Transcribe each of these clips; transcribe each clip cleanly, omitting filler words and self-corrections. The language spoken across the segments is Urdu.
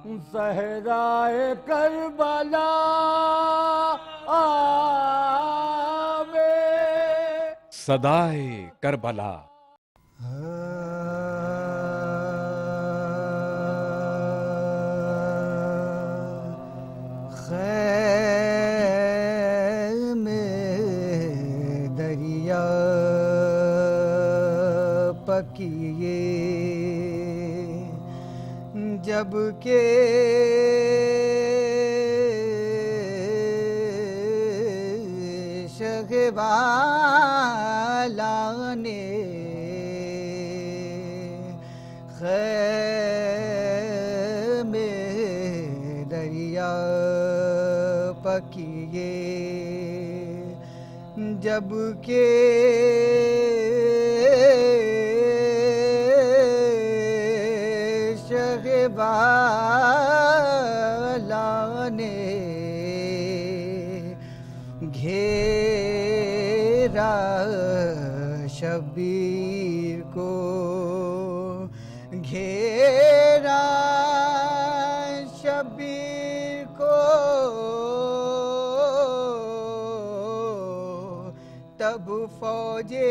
صحرائے کربلا میں صدائے کربلا دریا پکیے جب کہ شغبالا نے خیم دریا پکیے جب کہ شغبالا نے گھیرا شبیر کو گھیرا شبیر کو تب فوجے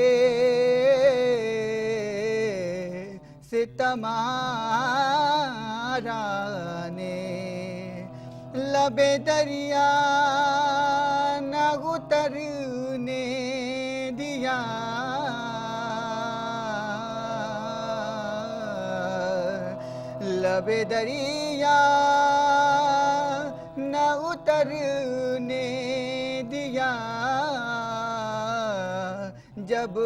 ستمارا نے لب دریا نہ اترنے دیا لب دریا نہ اترنے دیا جب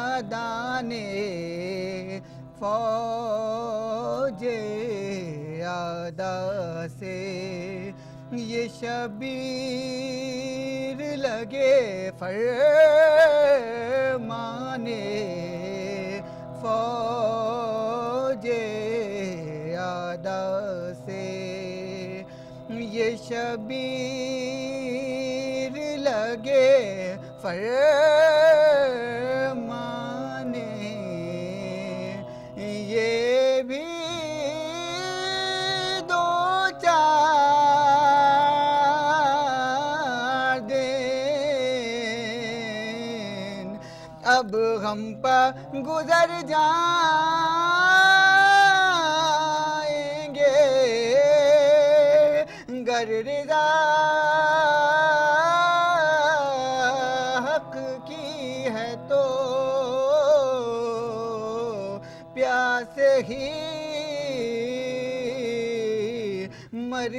آدانے فوج آدھا سے یہ شبیر لگے فرمانے فوج آدھا سے یہ شبیر لگے فرمانے یہ بھی دو چار دن اب ہم پر گزر جائیں گے گر رضا حق کی ہے تو پیاس ہی مر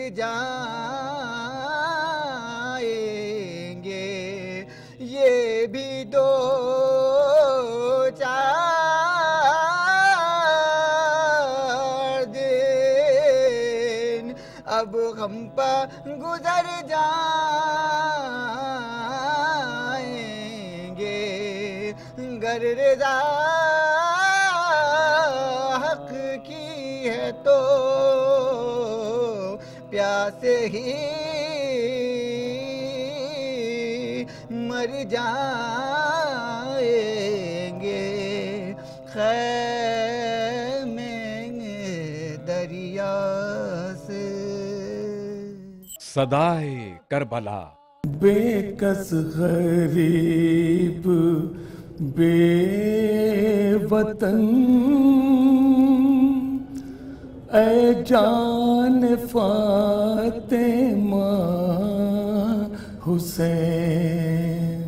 جائیں گے یہ بھی دو چار دن اب ہم پر گزر جائیں گے گر رضا حق کی ہے تو پیاس ہی مر جائیں گے خیم دریا سے صدائے کربلا بے کس غریب بے وطن اے جان فاطمہ حسین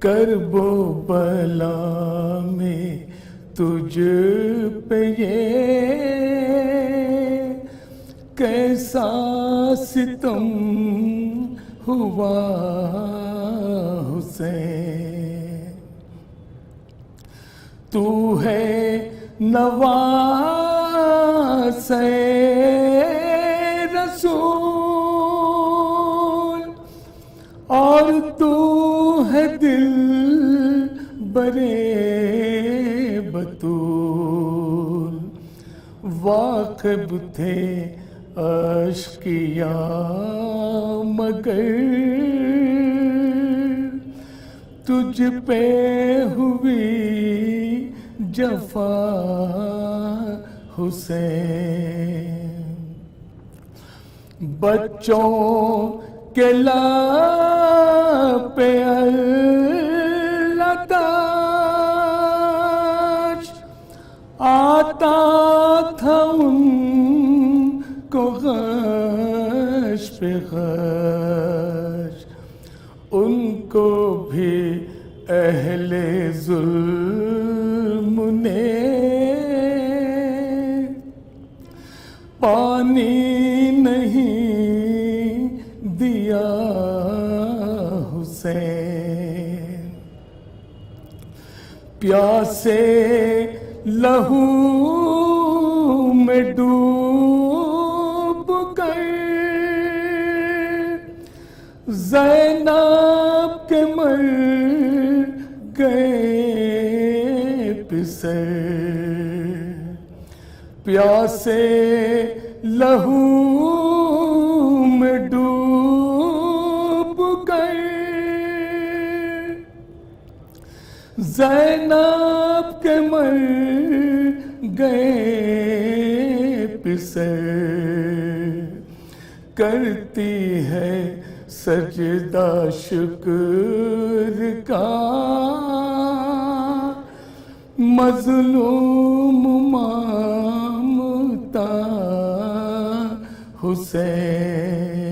کرب و بلا میں تجھ پہ یہ کیسا ستم ہوا حسین تو ہے نواز رسول اور تو ہے دل برے بطول واقب تھے اشقیاء مگر تجھ پہ ہوئی جفا حسین بچوں کے لب پہ العطش آتا تھا ان کو غش پہ غش ان کو بھی اہل ظلم نے پانی نہیں دیا حسین پیاسے لہو میں ڈوب کر زینب کے مر گئے پسر پیاسے لہو میں ڈوب گئے زینب کے مر گئے پسر کرتی ہے سجدہ شکر کا مظلوم مامتا حسین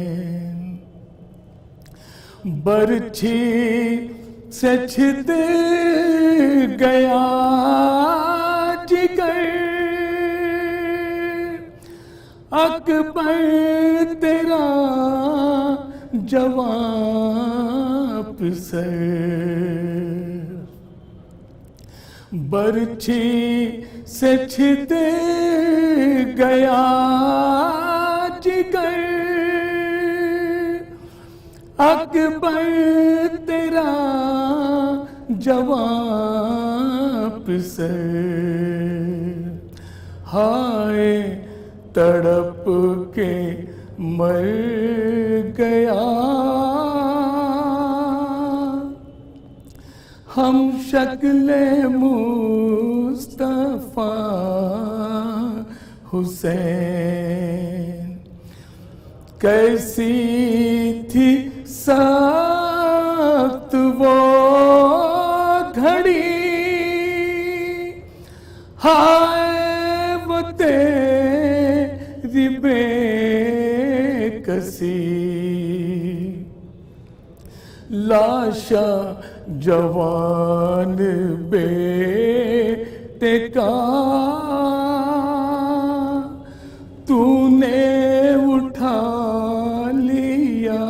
برچھی سے چھت گیا جگر اکبر تیرا جوان پسر برچھی سے چھت گیا جگر اکبر تیرا جوان پسر ہائے تڑپ کے مر گیا ہم شکل مصطفیٰ حسین کیسی تھی سخت وہ گھڑی ہائے وہ تیری بے کسی لاشا جوان بیٹے کا تو نے اٹھا لیا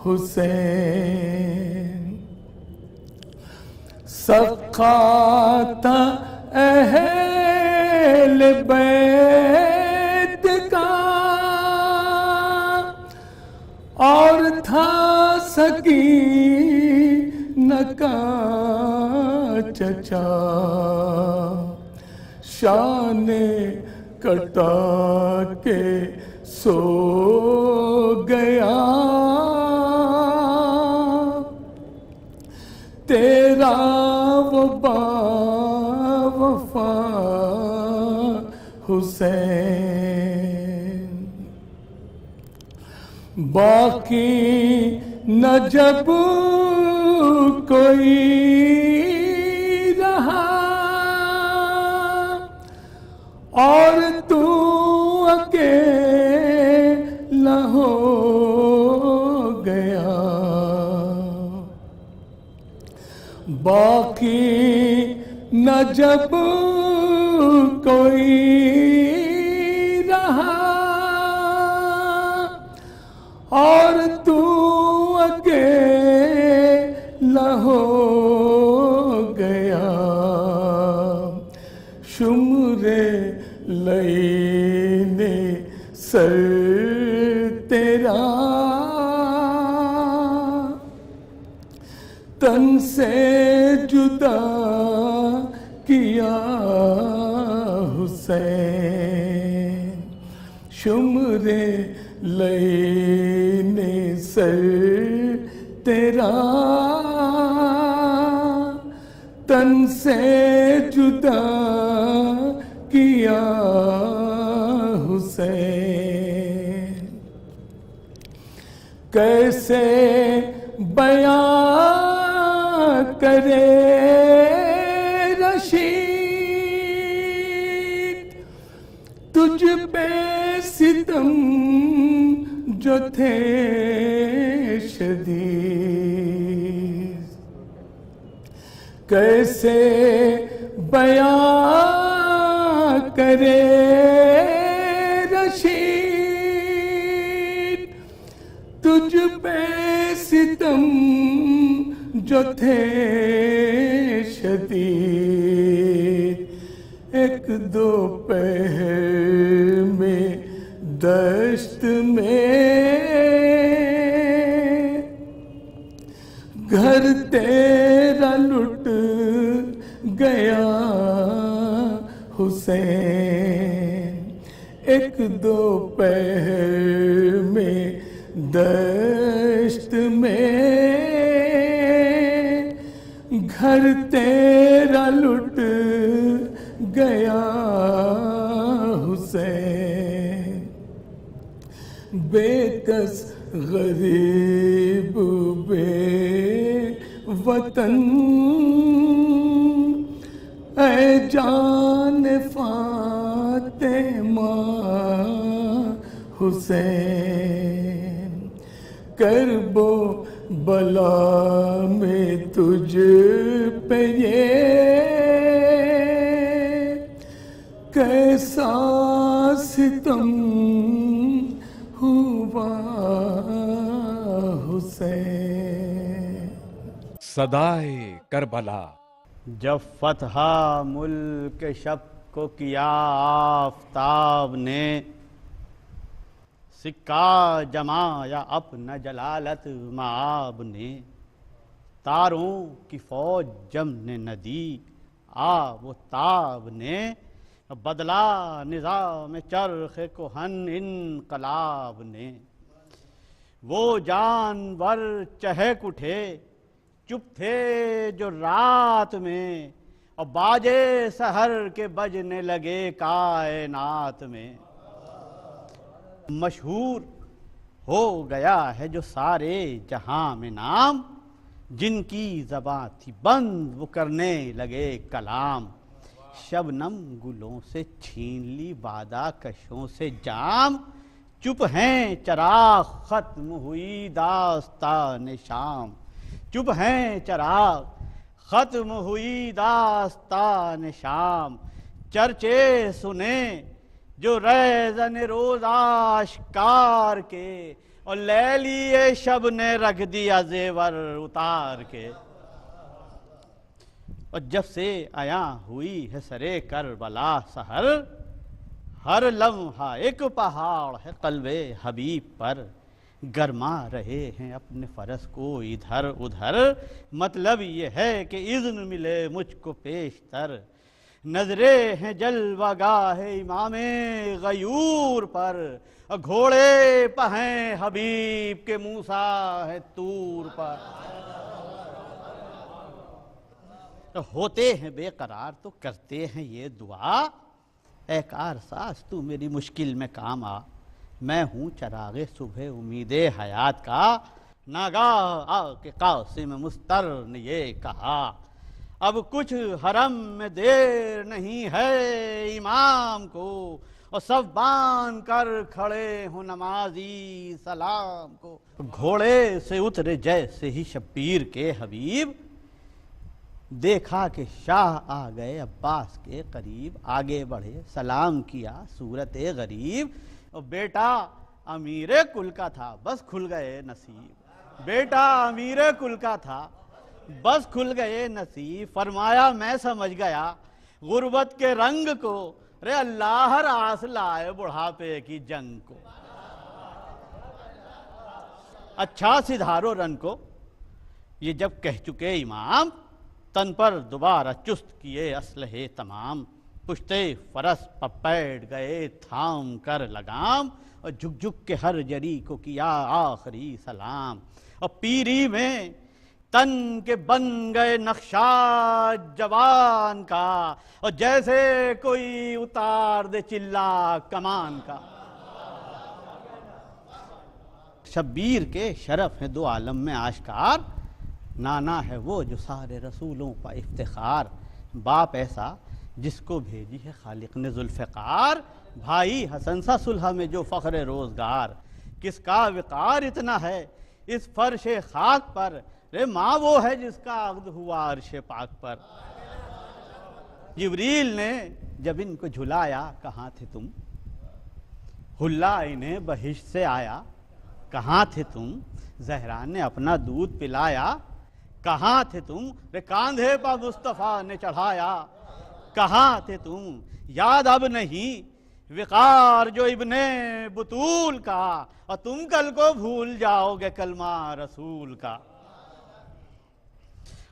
حسین سخا تھا اہل بیت کا اور تھا سکینہ کا چچا شان کٹا کے سو گیا تیرا وہ باوفا حسین باقی نہ جب کوئی رہا اور تو اکیلا ہو گیا باقی نہ جب کوئی رہا اور تو اکیلا ہو گیا شمر لینے سر تیرا تن سے جدا کیا حسین شمر لینے سر تیرا تن سے جدا کیا حسین، کیسے بیان کرے رشید تجھ پہ ستم جو تھے شدید، کیسے بیان کرے رشید تجھ پہ ستم جو تھے شدید، ایک دو پہر میں دشت میں گھر تیرا لٹ گیا حسین، ایک دو پہر میں دشت میں گھر تیرا لٹ گیا حسین، بے کس غریب بے وطن اے جان فاطمہ حسین، کرب و بلا میں تجھ پہ یہ کیسا ستم ہوا حسین۔ صدائے کربلا، جب فتح ملک شب کو کیا آفتاب نے، سکہ جمایا اپنا جلالت مآب نے، تاروں کی فوج جم نے ندی آب و تاب نے، بدلا نظام چرخ کہن انقلاب نے، وہ جانور چہک اٹھے چپ تھے جو رات میں، اور باجے سحر کے بجنے لگے کائنات میں، مشہور ہو گیا ہے جو سارے جہاں میں نام، جن کی زباں تھی بند وہ کرنے لگے کلام، شبنم گلوں سے چھین لی بادہ کشوں سے جام، چپ ہیں چراغ ختم ہوئی داستان شام، چپ ہیں چراغ ختم ہوئی داستان شام، چرچے سنیں جو ریزن روز آشکار کے، اور لیلی شب نے رکھ دیا زیور اتار کے، اور جب سے عیاں ہوئی ہے سرے کربلا سحر، ہر لمحہ ایک پہاڑ ہے قلب حبیب پر، گرما رہے ہیں اپنے فرس کو ادھر ادھر، مطلب یہ ہے کہ اذن ملے مجھ کو پیشتر، نظریں ہیں جلوہ گاہ امام غیور پر، گھوڑے پہیں حبیب کے موسیٰ ہے طور پر، ہوتے ہیں بے قرار تو کرتے ہیں یہ دعا، اے کارساز تو میری مشکل میں کام آ، میں ہوں چراغ صبح امید حیات کا، ناگاہ آ کے قاسم مستر نے یہ کہا، اب کچھ حرم میں دیر نہیں ہے امام کو، اور سب باندھ کر کھڑے ہوں نمازی سلام کو، گھوڑے سے اترے جیسے ہی شبیر کے حبیب، دیکھا کہ شاہ آ گئے عباس کے قریب، آگے بڑھے سلام کیا صورت غریب، اور بیٹا امیر کل کا تھا بس کھل گئے نصیب، بیٹا امیر کل کا تھا بس کھل گئے نصیب، فرمایا میں سمجھ گیا غربت کے رنگ کو، رے اللہ راس لائے بڑھاپے کی جنگ کو، اچھا سدھارو رن کو، یہ جب کہہ چکے امام، تن پر دوبارہ چست کیے اسلحے تمام، پشتے فرس پر بیٹھ گئے تھام کر لگام، اور جھک جھک کے ہر جری کو کیا آخری سلام، اور پیری میں تن کے بن گئے نقشہ جوان کا، اور جیسے کوئی اتار دے چلا کمان کا۔ شبیر کے شرف ہے دو عالم میں آشکار، نانا ہے وہ جو سارے رسولوں کا افتخار۔ باپ ایسا جس کو بھیجی ہے خالق نے ذوالفقار، بھائی حسن سا صلح میں جو فخر روزگار۔ کس کا وقار اتنا ہے اس فرش خاک پر، رے ماں وہ ہے جس کا عقد ہوا عرش پاک پر۔ جبریل نے جب ان کو جھلایا کہاں تھے تم، حلہ انہیں بہشت سے آیا کہاں تھے تم، زہرا نے اپنا دودھ پلایا کہاں تھے تم، رے کاندھے پا مصطفیٰ نے چڑھایا کہاں تھے تم۔ یاد اب نہیں وقار جو ابن بطول کا، اور تم کل کو بھول جاؤ گے کلمہ رسول کا۔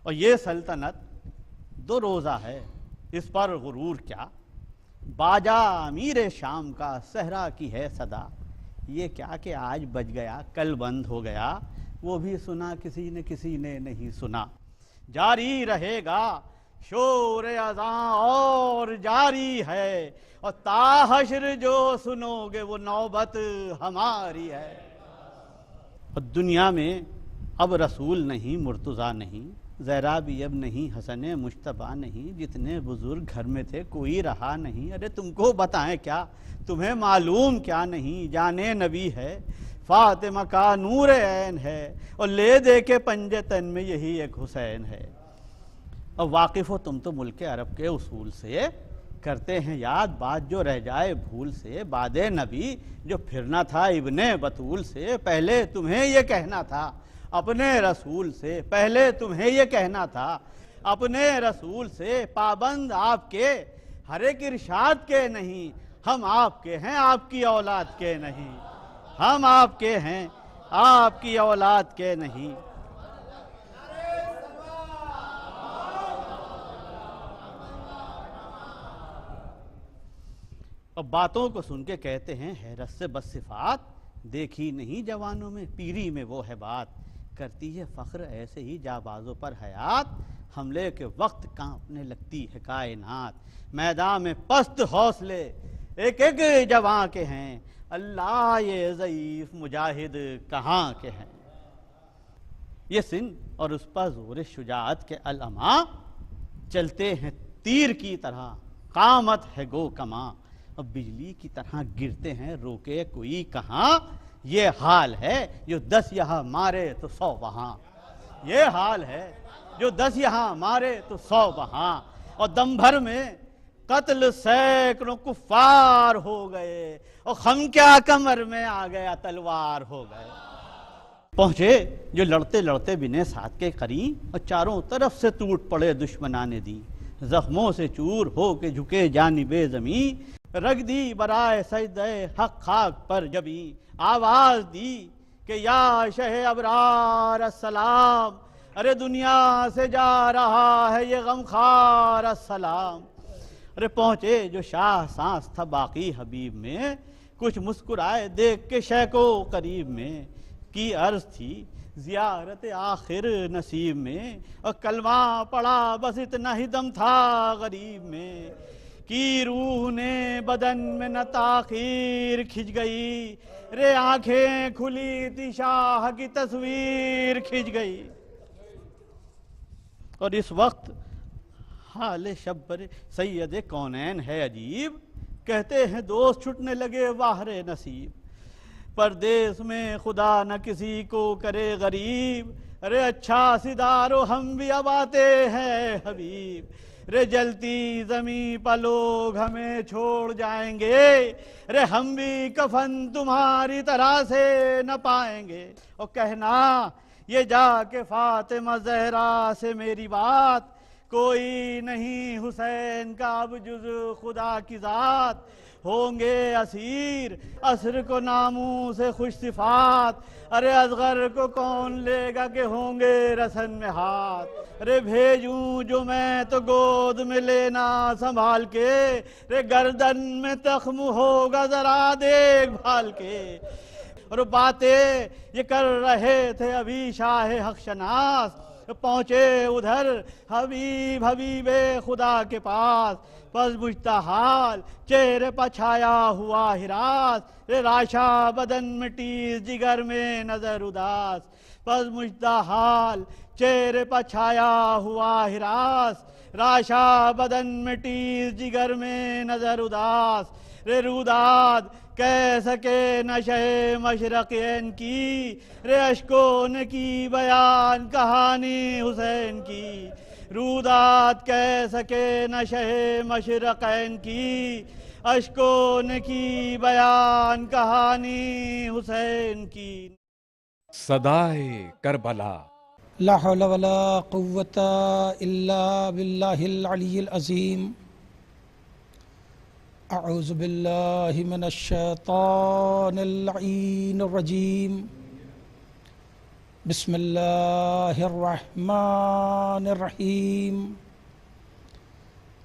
اور یہ سلطنت دو روزہ ہے، اس پر غرور کیا، باجا امیر شام کا صحرا کی ہے صدا۔ یہ کیا کہ آج بج گیا کل بند ہو گیا، وہ بھی سنا کسی نے نہیں سنا۔ جاری رہے گا شور اذاں اور جاری ہے، اور تا حشر جو سنو گے وہ نوبت ہماری ہے۔ اور دنیا میں اب رسول نہیں، مرتضیٰ نہیں، زہرا بھی اب نہیں، حسن مجتبیٰ نہیں، جتنے بزرگ گھر میں تھے کوئی رہا نہیں۔ ارے تم کو بتائیں کیا، تمہیں معلوم کیا نہیں، جانے نبی ہے فاطمہ کا نور عین ہے، اور لے دے کے پنجے تن میں یہی ایک حسین ہے۔ اور واقف ہو تم تو ملک عرب کے اصول سے، کرتے ہیں یاد بات جو رہ جائے بھول سے۔ بعد نبی جو پھرنا تھا ابن بطول سے، پہلے تمہیں یہ کہنا تھا اپنے رسول سے، پہلے تمہیں یہ کہنا تھا اپنے رسول سے۔ پابند آپ کے ہر ایک ارشاد کے نہیں، ہم آپ کے ہیں آپ کی اولاد کے نہیں، ہم آپ کے ہیں آپ کی اولاد کے نہیں۔ اور باتوں کو سن کے کہتے ہیں حیرت سے بس صفات، دیکھی نہیں جوانوں میں پیری میں وہ ہے بات۔ کرتی ہے فخر ایسے ہی جابازوں پر حیات، حملے کے وقت کانپنے لگتی ہے کائنات۔ میدان میں پست حوصلے ایک ایک جوان کے ہیں، اللہ یہ ضعیف مجاہد کہاں کے ہیں۔ یہ سن اور اس پر زور شجاعت کے علماء، چلتے ہیں تیر کی طرح قامت ہے گو کماں، اور بجلی کی طرح گرتے ہیں روکے کوئی کہاں۔ یہ حال ہے جو 10 یہاں مارے تو 100 وہاں، یہ حال ہے جو 10 یہاں مارے تو 100 وہاں۔ اور دم بھر میں قتل سینکڑوں کفار ہو گئے، اور خم کیا کمر میں آ گیا تلوار ہو گئے۔ پہنچے جو لڑتے لڑتے بنے ساتھ کے قریب، اور چاروں طرف سے ٹوٹ پڑے دشمنان دی، زخموں سے چور ہو کے جھکے جانب زمین، رکھ دی برائے سجدہ حق خاک پر جبیں، آواز دی کہ یا شہ ابرار السلام، ارے دنیا سے جا رہا ہے یہ غمخوار السلام۔ ارے پہنچے جو شاہ سانس تھا باقی حبیب میں، کچھ مسکرائے دیکھ کے شہ کو قریب میں، کی عرض تھی زیارت آخر نصیب میں، اور کلمہ پڑا بس اتنا ہی دم تھا غریب میں، کی روح نے بدن میں نہ تاخیر کھنچ گئی، رے آنکھیں کھلی تھی شاہ کی تصویر کھنچ گئی۔ اور اس وقت حال شبر سید کونین ہے عجیب، کہتے ہیں دوست چھٹنے لگے واہر نصیب، پردیس میں خدا نہ کسی کو کرے غریب، ارے اچھا سدارو ہم بھی اب آتے ہیں حبیب، رے جلتی زمین پہ لوگ ہمیں چھوڑ جائیں گے، رے ہم بھی کفن تمہاری طرح سے نہ پائیں گے۔ اور کہنا یہ جا کے فاطمہ زہرا سے میری بات، کوئی نہیں حسین کا اب جز خدا کی ذات، ہوں گے اسیر عصر کو ناموں سے خوش صفات، ارے اصغر کو کون لے گا کہ ہوں گے رسن میں ہاتھ، رے بھیجوں جو میں تو گود میں لینا سنبھال کے، رے گردن میں تخم ہوگا ذرا دیکھ بھال کے۔ اور باتیں یہ کر رہے تھے ابھی شاہ حق شناس، پہنچے ادھر حبیب خدا کے پاس، پس مجھتا حال چہرے پر چھایا ہوا ہراس، راشا بدن میں ٹیس جگر میں نظر اداس، پس مجھتا حال چہرے پر چھایا ہوا ہراس، راشا بدن میں ٹیس جگر میں نظر اداس، روداد کہہ سکے نشہ مشرقین کی، اشکوں کی بیان کہانی حسین کی، روداد کہہ سکے نشہ مشرقین کی، اشکوں کی بیان کہانی حسین کی۔ صدائے کربلا لا حول ولا قوة الا باللہ العلی العظیم۔ اعوذ باللہ من الشیطان اللعین الرجیم۔ بسم اللہ الرحمن الرحیم۔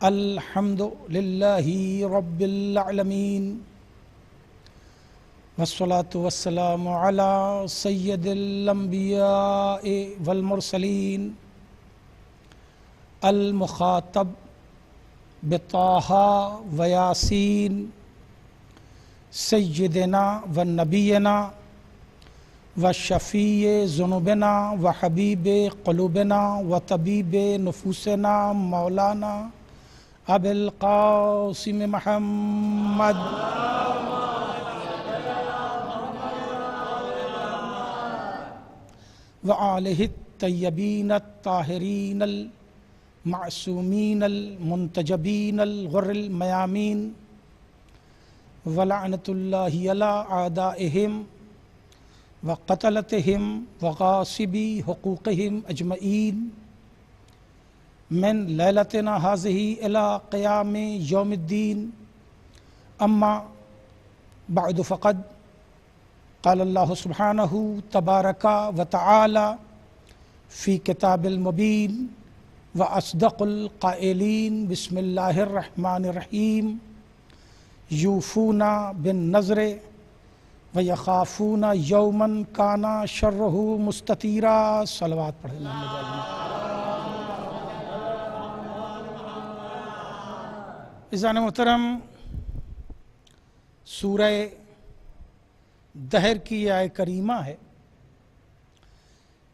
الحمد للہ رب العالمین، والصلاة والسلام على سید الانبیاء والمرسلین، المخاطب بطہ و یاسین، سیدنا و نبینا و شفیع ذنوبنا و حبیب قلوبنا و طبیب نفوسنا مولانا ابی القاسم محمد وآلہ الطیبین الطاہرین المعصومین المنتجبین الغر المیامین، ولعنۃ اللہ علی اعدائہم وقتلتہم وغاصبی حقوقہم اجمعین، من لیلتنا ہذہ الی قیام یوم الدین۔ اما بعد فقد قال اللہ سبحانہ تبارک و تعالی فی کتاب المبین واصدق القائلین۔ بسم اللہ الرحمن الرحیم۔ یوفون بالنذر ویخافون یوما کان شرہ مستطیرا۔ صلوات پڑھیں محمد عزیزان محترم، سورہ دہر کی یہ آیت کریمہ ہے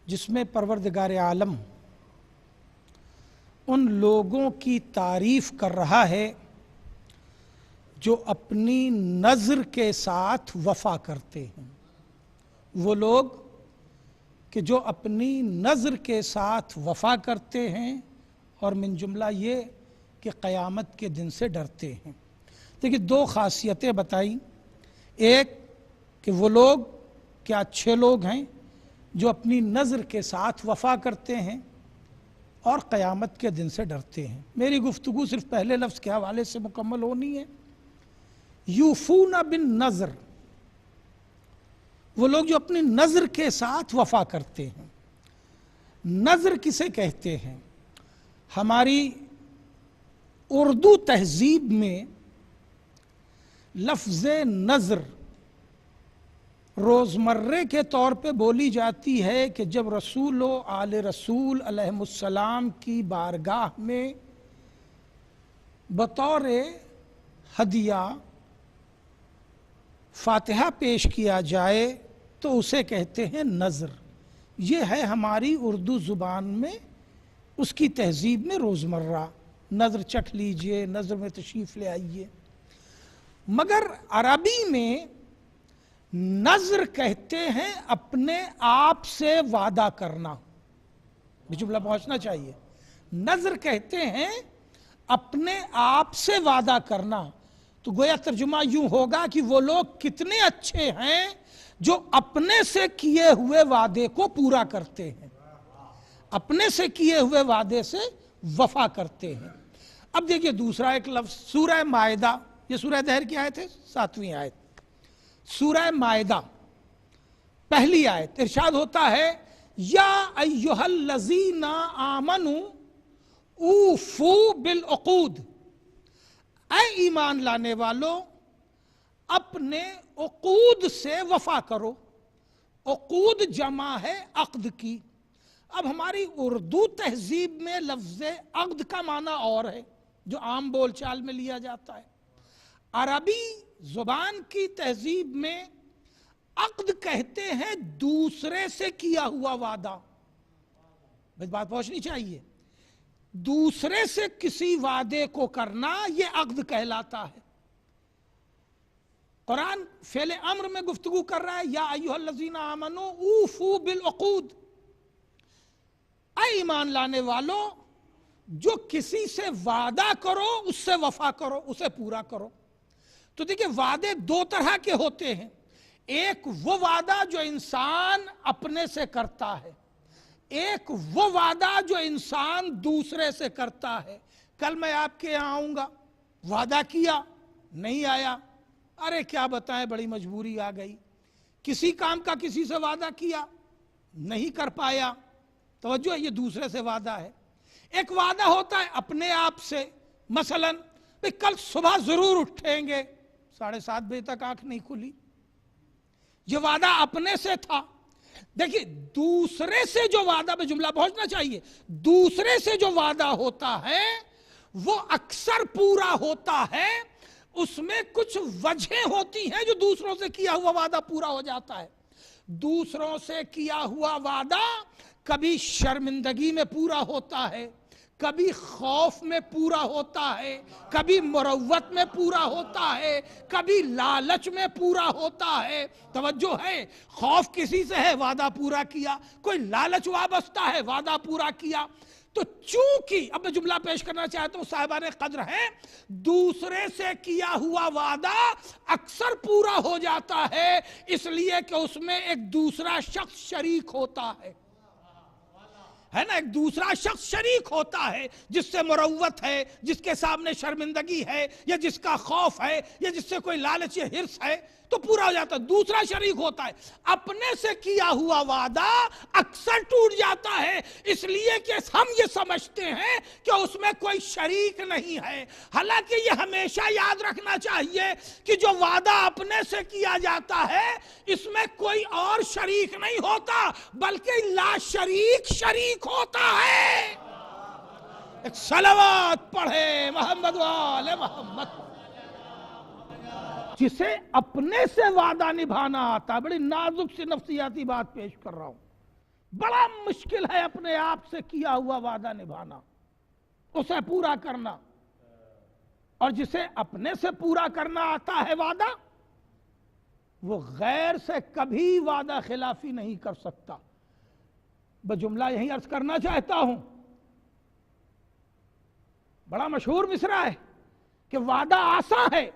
جس میں پروردگار عالم ان لوگوں کی تعریف کر رہا ہے جو اپنی نظر کے ساتھ وفا کرتے ہیں۔ وہ لوگ کہ جو اپنی نظر کے ساتھ وفا کرتے ہیں اور من جملہ یہ کہ قیامت کے دن سے ڈرتے ہیں۔ دیکھیں، دو خاصیتیں بتائیں۔ ایک کہ وہ لوگ کیا اچھے لوگ ہیں جو اپنی نظر کے ساتھ وفا کرتے ہیں اور قیامت کے دن سے ڈرتے ہیں۔ میری گفتگو صرف پہلے لفظ کے حوالے سے مکمل ہونی ہے۔ یوفون بالنظر، وہ لوگ جو اپنی نظر کے ساتھ وفا کرتے ہیں۔ نظر کسے کہتے ہیں؟ ہماری اردو تہذیب میں لفظ نظر روزمرے کے طور پہ بولی جاتی ہے کہ جب رسول و آل رسول علیہ السلام کی بارگاہ میں بطور ہدیہ فاتحہ پیش کیا جائے تو اسے کہتے ہیں نظر۔ یہ ہے ہماری اردو زبان میں اس کی تہذیب میں روزمرہ، نظر چکھ لیجئے، نظر میں تشریف لے آئیے۔ مگر عربی میں نظر کہتے ہیں اپنے آپ سے وعدہ کرنا۔ جملہ پہنچنا چاہیے۔ نظر کہتے ہیں اپنے آپ سے وعدہ کرنا۔ تو گویا ترجمہ یوں ہوگا کہ وہ لوگ کتنے اچھے ہیں جو اپنے سے کیے ہوئے وعدے کو پورا کرتے ہیں، اپنے سے کیے ہوئے وعدے سے وفا کرتے ہیں۔ اب دیکھیے دوسرا ایک لفظ، سورہ مائدہ، یہ سورہ دہر کی آیت ہے، 7ویں آیت۔ سورہ مائدہ پہلی آیت ارشاد ہوتا ہے یا ایھا الذین آمنوا اوفوا بالعقود، اے ایمان لانے والو اپنے عقود سے وفا کرو۔ عقود جمع ہے عقد کی۔ اب ہماری اردو تہذیب میں لفظ عقد کا معنی اور ہے جو عام بول چال میں لیا جاتا ہے. عربی زبان کی تہذیب میں عقد کہتے ہیں دوسرے سے کیا ہوا وعدہ. بات پہنچنی چاہیے. دوسرے سے کسی وعدے کو کرنا یہ عقد کہلاتا ہے. قرآن فعل امر میں گفتگو کر رہا ہے یا ایھا الذین آمنوا اوفوا بالعقود. اے ایمان لانے والوں جو کسی سے وعدہ کرو اس سے وفا کرو, اسے پورا کرو. تو دیکھیں وعدے دو طرح کے ہوتے ہیں. ایک وہ وعدہ جو انسان اپنے سے کرتا ہے, ایک وہ وعدہ جو انسان دوسرے سے کرتا ہے. کل میں آپ کے یہاں آؤں گا, وعدہ کیا نہیں آیا, ارے کیا بتائیں بڑی مجبوری آ گئی. کسی کام کا کسی سے وعدہ کیا نہیں کر پایا, توجہ ہے یہ دوسرے سے وعدہ ہے. ایک وعدہ ہوتا ہے اپنے آپ سے, مثلا کل صبح ضرور اٹھیں گے, 7:30 بجے تک آنکھ نہیں کھلی, یہ وعدہ اپنے سے تھا. دیکھیے دوسرے سے جو وعدہ پہ جملہ پہنچنا چاہیے, دوسرے سے جو وعدہ ہوتا ہے وہ اکثر پورا ہوتا ہے. اس میں کچھ وجہیں ہوتی ہیں جو دوسروں سے کیا ہوا وعدہ پورا ہو جاتا ہے. دوسروں سے کیا ہوا وعدہ کبھی شرمندگی میں پورا ہوتا ہے, کبھی خوف میں پورا ہوتا ہے, کبھی مروت میں پورا ہوتا ہے, کبھی لالچ میں پورا ہوتا ہے. توجہ ہے, خوف کسی سے ہے وعدہ پورا کیا, کوئی لالچ وابستہ ہے وعدہ پورا کیا. تو چونکہ اب میں جملہ پیش کرنا چاہتا ہوں صاحبان قدر ہیں, دوسرے سے کیا ہوا وعدہ اکثر پورا ہو جاتا ہے اس لیے کہ اس میں ایک دوسرا شخص شریک ہوتا ہے نا, ایک دوسرا شخص شریک ہوتا ہے جس سے مروت ہے, جس کے سامنے شرمندگی ہے, یا جس کا خوف ہے, یا جس سے کوئی لالچ یا حرص ہے, تو پورا ہو جاتا ہے. دوسرا شریک ہوتا ہے. اپنے سے کیا ہوا وعدہ اکثر ٹوٹ جاتا ہے اس لیے کہ ہم یہ سمجھتے ہیں کہ اس میں کوئی شریک نہیں ہے. حالانکہ یہ ہمیشہ یاد رکھنا چاہیے کہ جو وعدہ اپنے سے کیا جاتا ہے اس میں کوئی اور شریک نہیں ہوتا بلکہ لا شریک شریک ہوتا ہے. ایک صلوات پڑھے محمد وآل محمد. جسے اپنے سے وعدہ نبھانا آتا, بڑی نازک سی نفسیاتی بات پیش کر رہا ہوں, بڑا مشکل ہے اپنے آپ سے کیا ہوا وعدہ نبھانا, اسے پورا کرنا. اور جسے اپنے سے پورا کرنا آتا ہے وعدہ, وہ غیر سے کبھی وعدہ خلافی نہیں کر سکتا. بجملہ یہی عرض کرنا چاہتا ہوں, بڑا مشہور مصرع ہے کہ وعدہ آسان ہے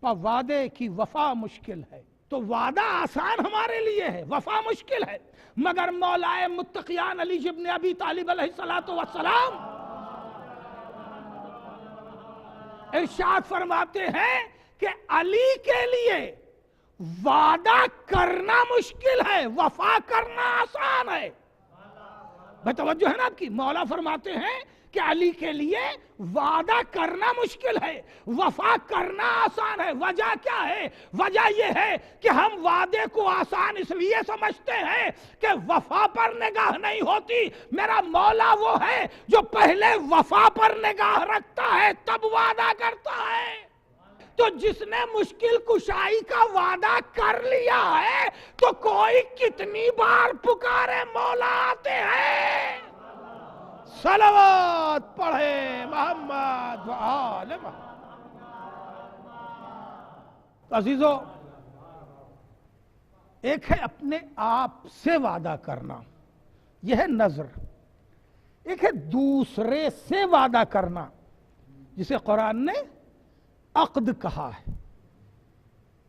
پر وعدے کی وفا مشکل ہے. تو وعدہ آسان ہمارے لیے ہے, وفا مشکل ہے. مگر مولا متقیان علی ابن ابی طالب علیہ السلام ارشاد فرماتے ہیں کہ علی کے لیے وعدہ کرنا مشکل ہے, وفا کرنا آسان ہے. بھائی توجہ ہے نا آپ کی. مولا فرماتے ہیں کہ علی کے لیے وعدہ کرنا مشکل ہے, وفا کرنا آسان ہے. وجہ کیا ہے؟ وجہ یہ ہے کہ ہم وعدے کو آسان اس لیے سمجھتے ہیں کہ وفا پر نگاہ نہیں ہوتی. میرا مولا وہ ہے جو پہلے وفا پر نگاہ رکھتا ہے تب وعدہ کرتا ہے. تو جس نے مشکل کشائی کا وعدہ کر لیا ہے تو کوئی کتنی بار پکارے مولا آتے ہیں. صلوات پڑھے محمد وآل محمد. عزیزو, ایک ہے اپنے آپ سے وعدہ کرنا, یہ ہے نظر. ایک ہے دوسرے سے وعدہ کرنا جسے قرآن نے عقد کہا ہے.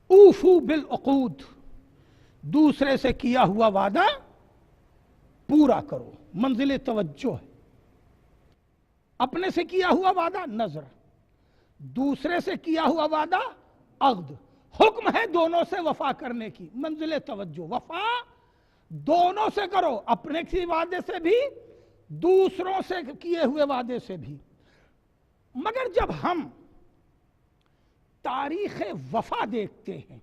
اوفو بالعقود, دوسرے سے کیا ہوا وعدہ پورا کرو. منزل توجہ ہے. اپنے سے کیا ہوا وعدہ نظر, دوسرے سے کیا ہوا وعدہ عقد. حکم ہے دونوں سے وفا کرنے کی. منزل توجہ, وفا دونوں سے کرو, اپنے کسی وعدے سے بھی دوسروں سے کیے ہوئے وعدے سے بھی. مگر جب ہم تاریخ وفا دیکھتے ہیں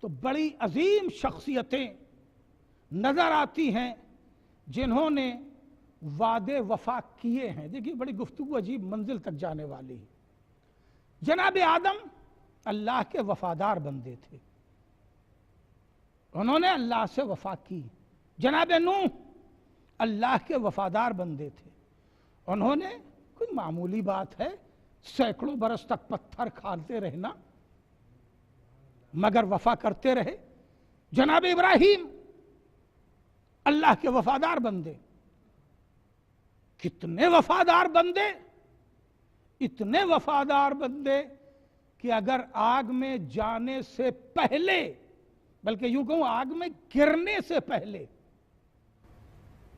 تو بڑی عظیم شخصیتیں نظر آتی ہیں جنہوں نے وعدے وفا کیے ہیں. دیکھیے بڑی گفتگو عجیب منزل تک جانے والی ہے. جناب آدم اللہ کے وفادار بندے تھے, انہوں نے اللہ سے وفا کی. جناب نوح اللہ کے وفادار بندے تھے, انہوں نے کوئی معمولی بات ہے سینکڑوں برس تک پتھر کھاتے رہنا مگر وفا کرتے رہے. جناب ابراہیم اللہ کے وفادار بندے, کتنے وفادار بندے, اتنے وفادار بندے کہ اگر آگ میں جانے سے پہلے, بلکہ یوں کہوں آگ میں گرنے سے پہلے,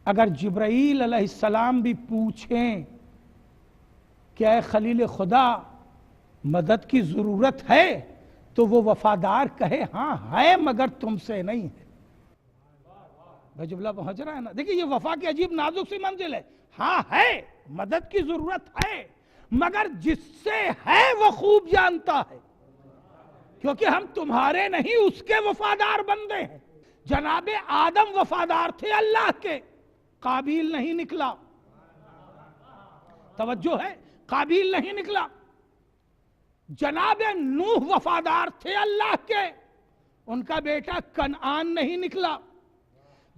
اگر جبرائیل علیہ السلام بھی پوچھیں کہ اے خلیل خدا مدد کی ضرورت ہے, تو وہ وفادار کہے ہاں ہے مگر تم سے نہیں ہے. بھائی جملہ پہنچ رہا ہے نا. دیکھیں یہ وفا کی عجیب نازک سی منزل ہے. ہاں ہے, مدد کی ضرورت ہے, مگر جس سے ہے وہ خوب جانتا ہے, کیونکہ ہم تمہارے نہیں اس کے وفادار بندے ہیں. جناب آدم وفادار تھے اللہ کے, قابیل نہیں نکلا. توجہ ہے, قابیل نہیں نکلا. جناب نوح وفادار تھے اللہ کے, ان کا بیٹا کنعان نہیں نکلا.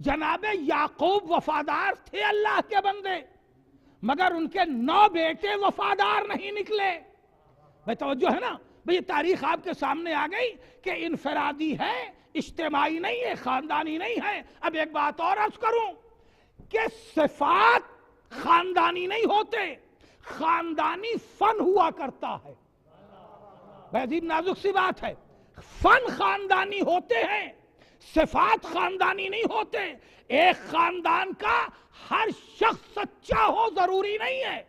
جناب یعقوب وفادار تھے اللہ کے بندے, مگر ان کے 9 بیٹے وفادار نہیں نکلے. بھئی توجہ ہے نا. بھئی یہ تاریخ آپ کے سامنے آ گئی کہ انفرادی ہے, اجتماعی نہیں ہے, خاندانی نہیں ہے. اب ایک بات اور عرض کروں کہ صفات خاندانی نہیں ہوتے, خاندانی فن ہوا کرتا ہے. عجیب نازک سی بات ہے. فن خاندانی ہوتے ہیں, صفات خاندانی نہیں ہوتے. ایک خاندان کا ہر شخص سچا ہو ضروری نہیں ہے.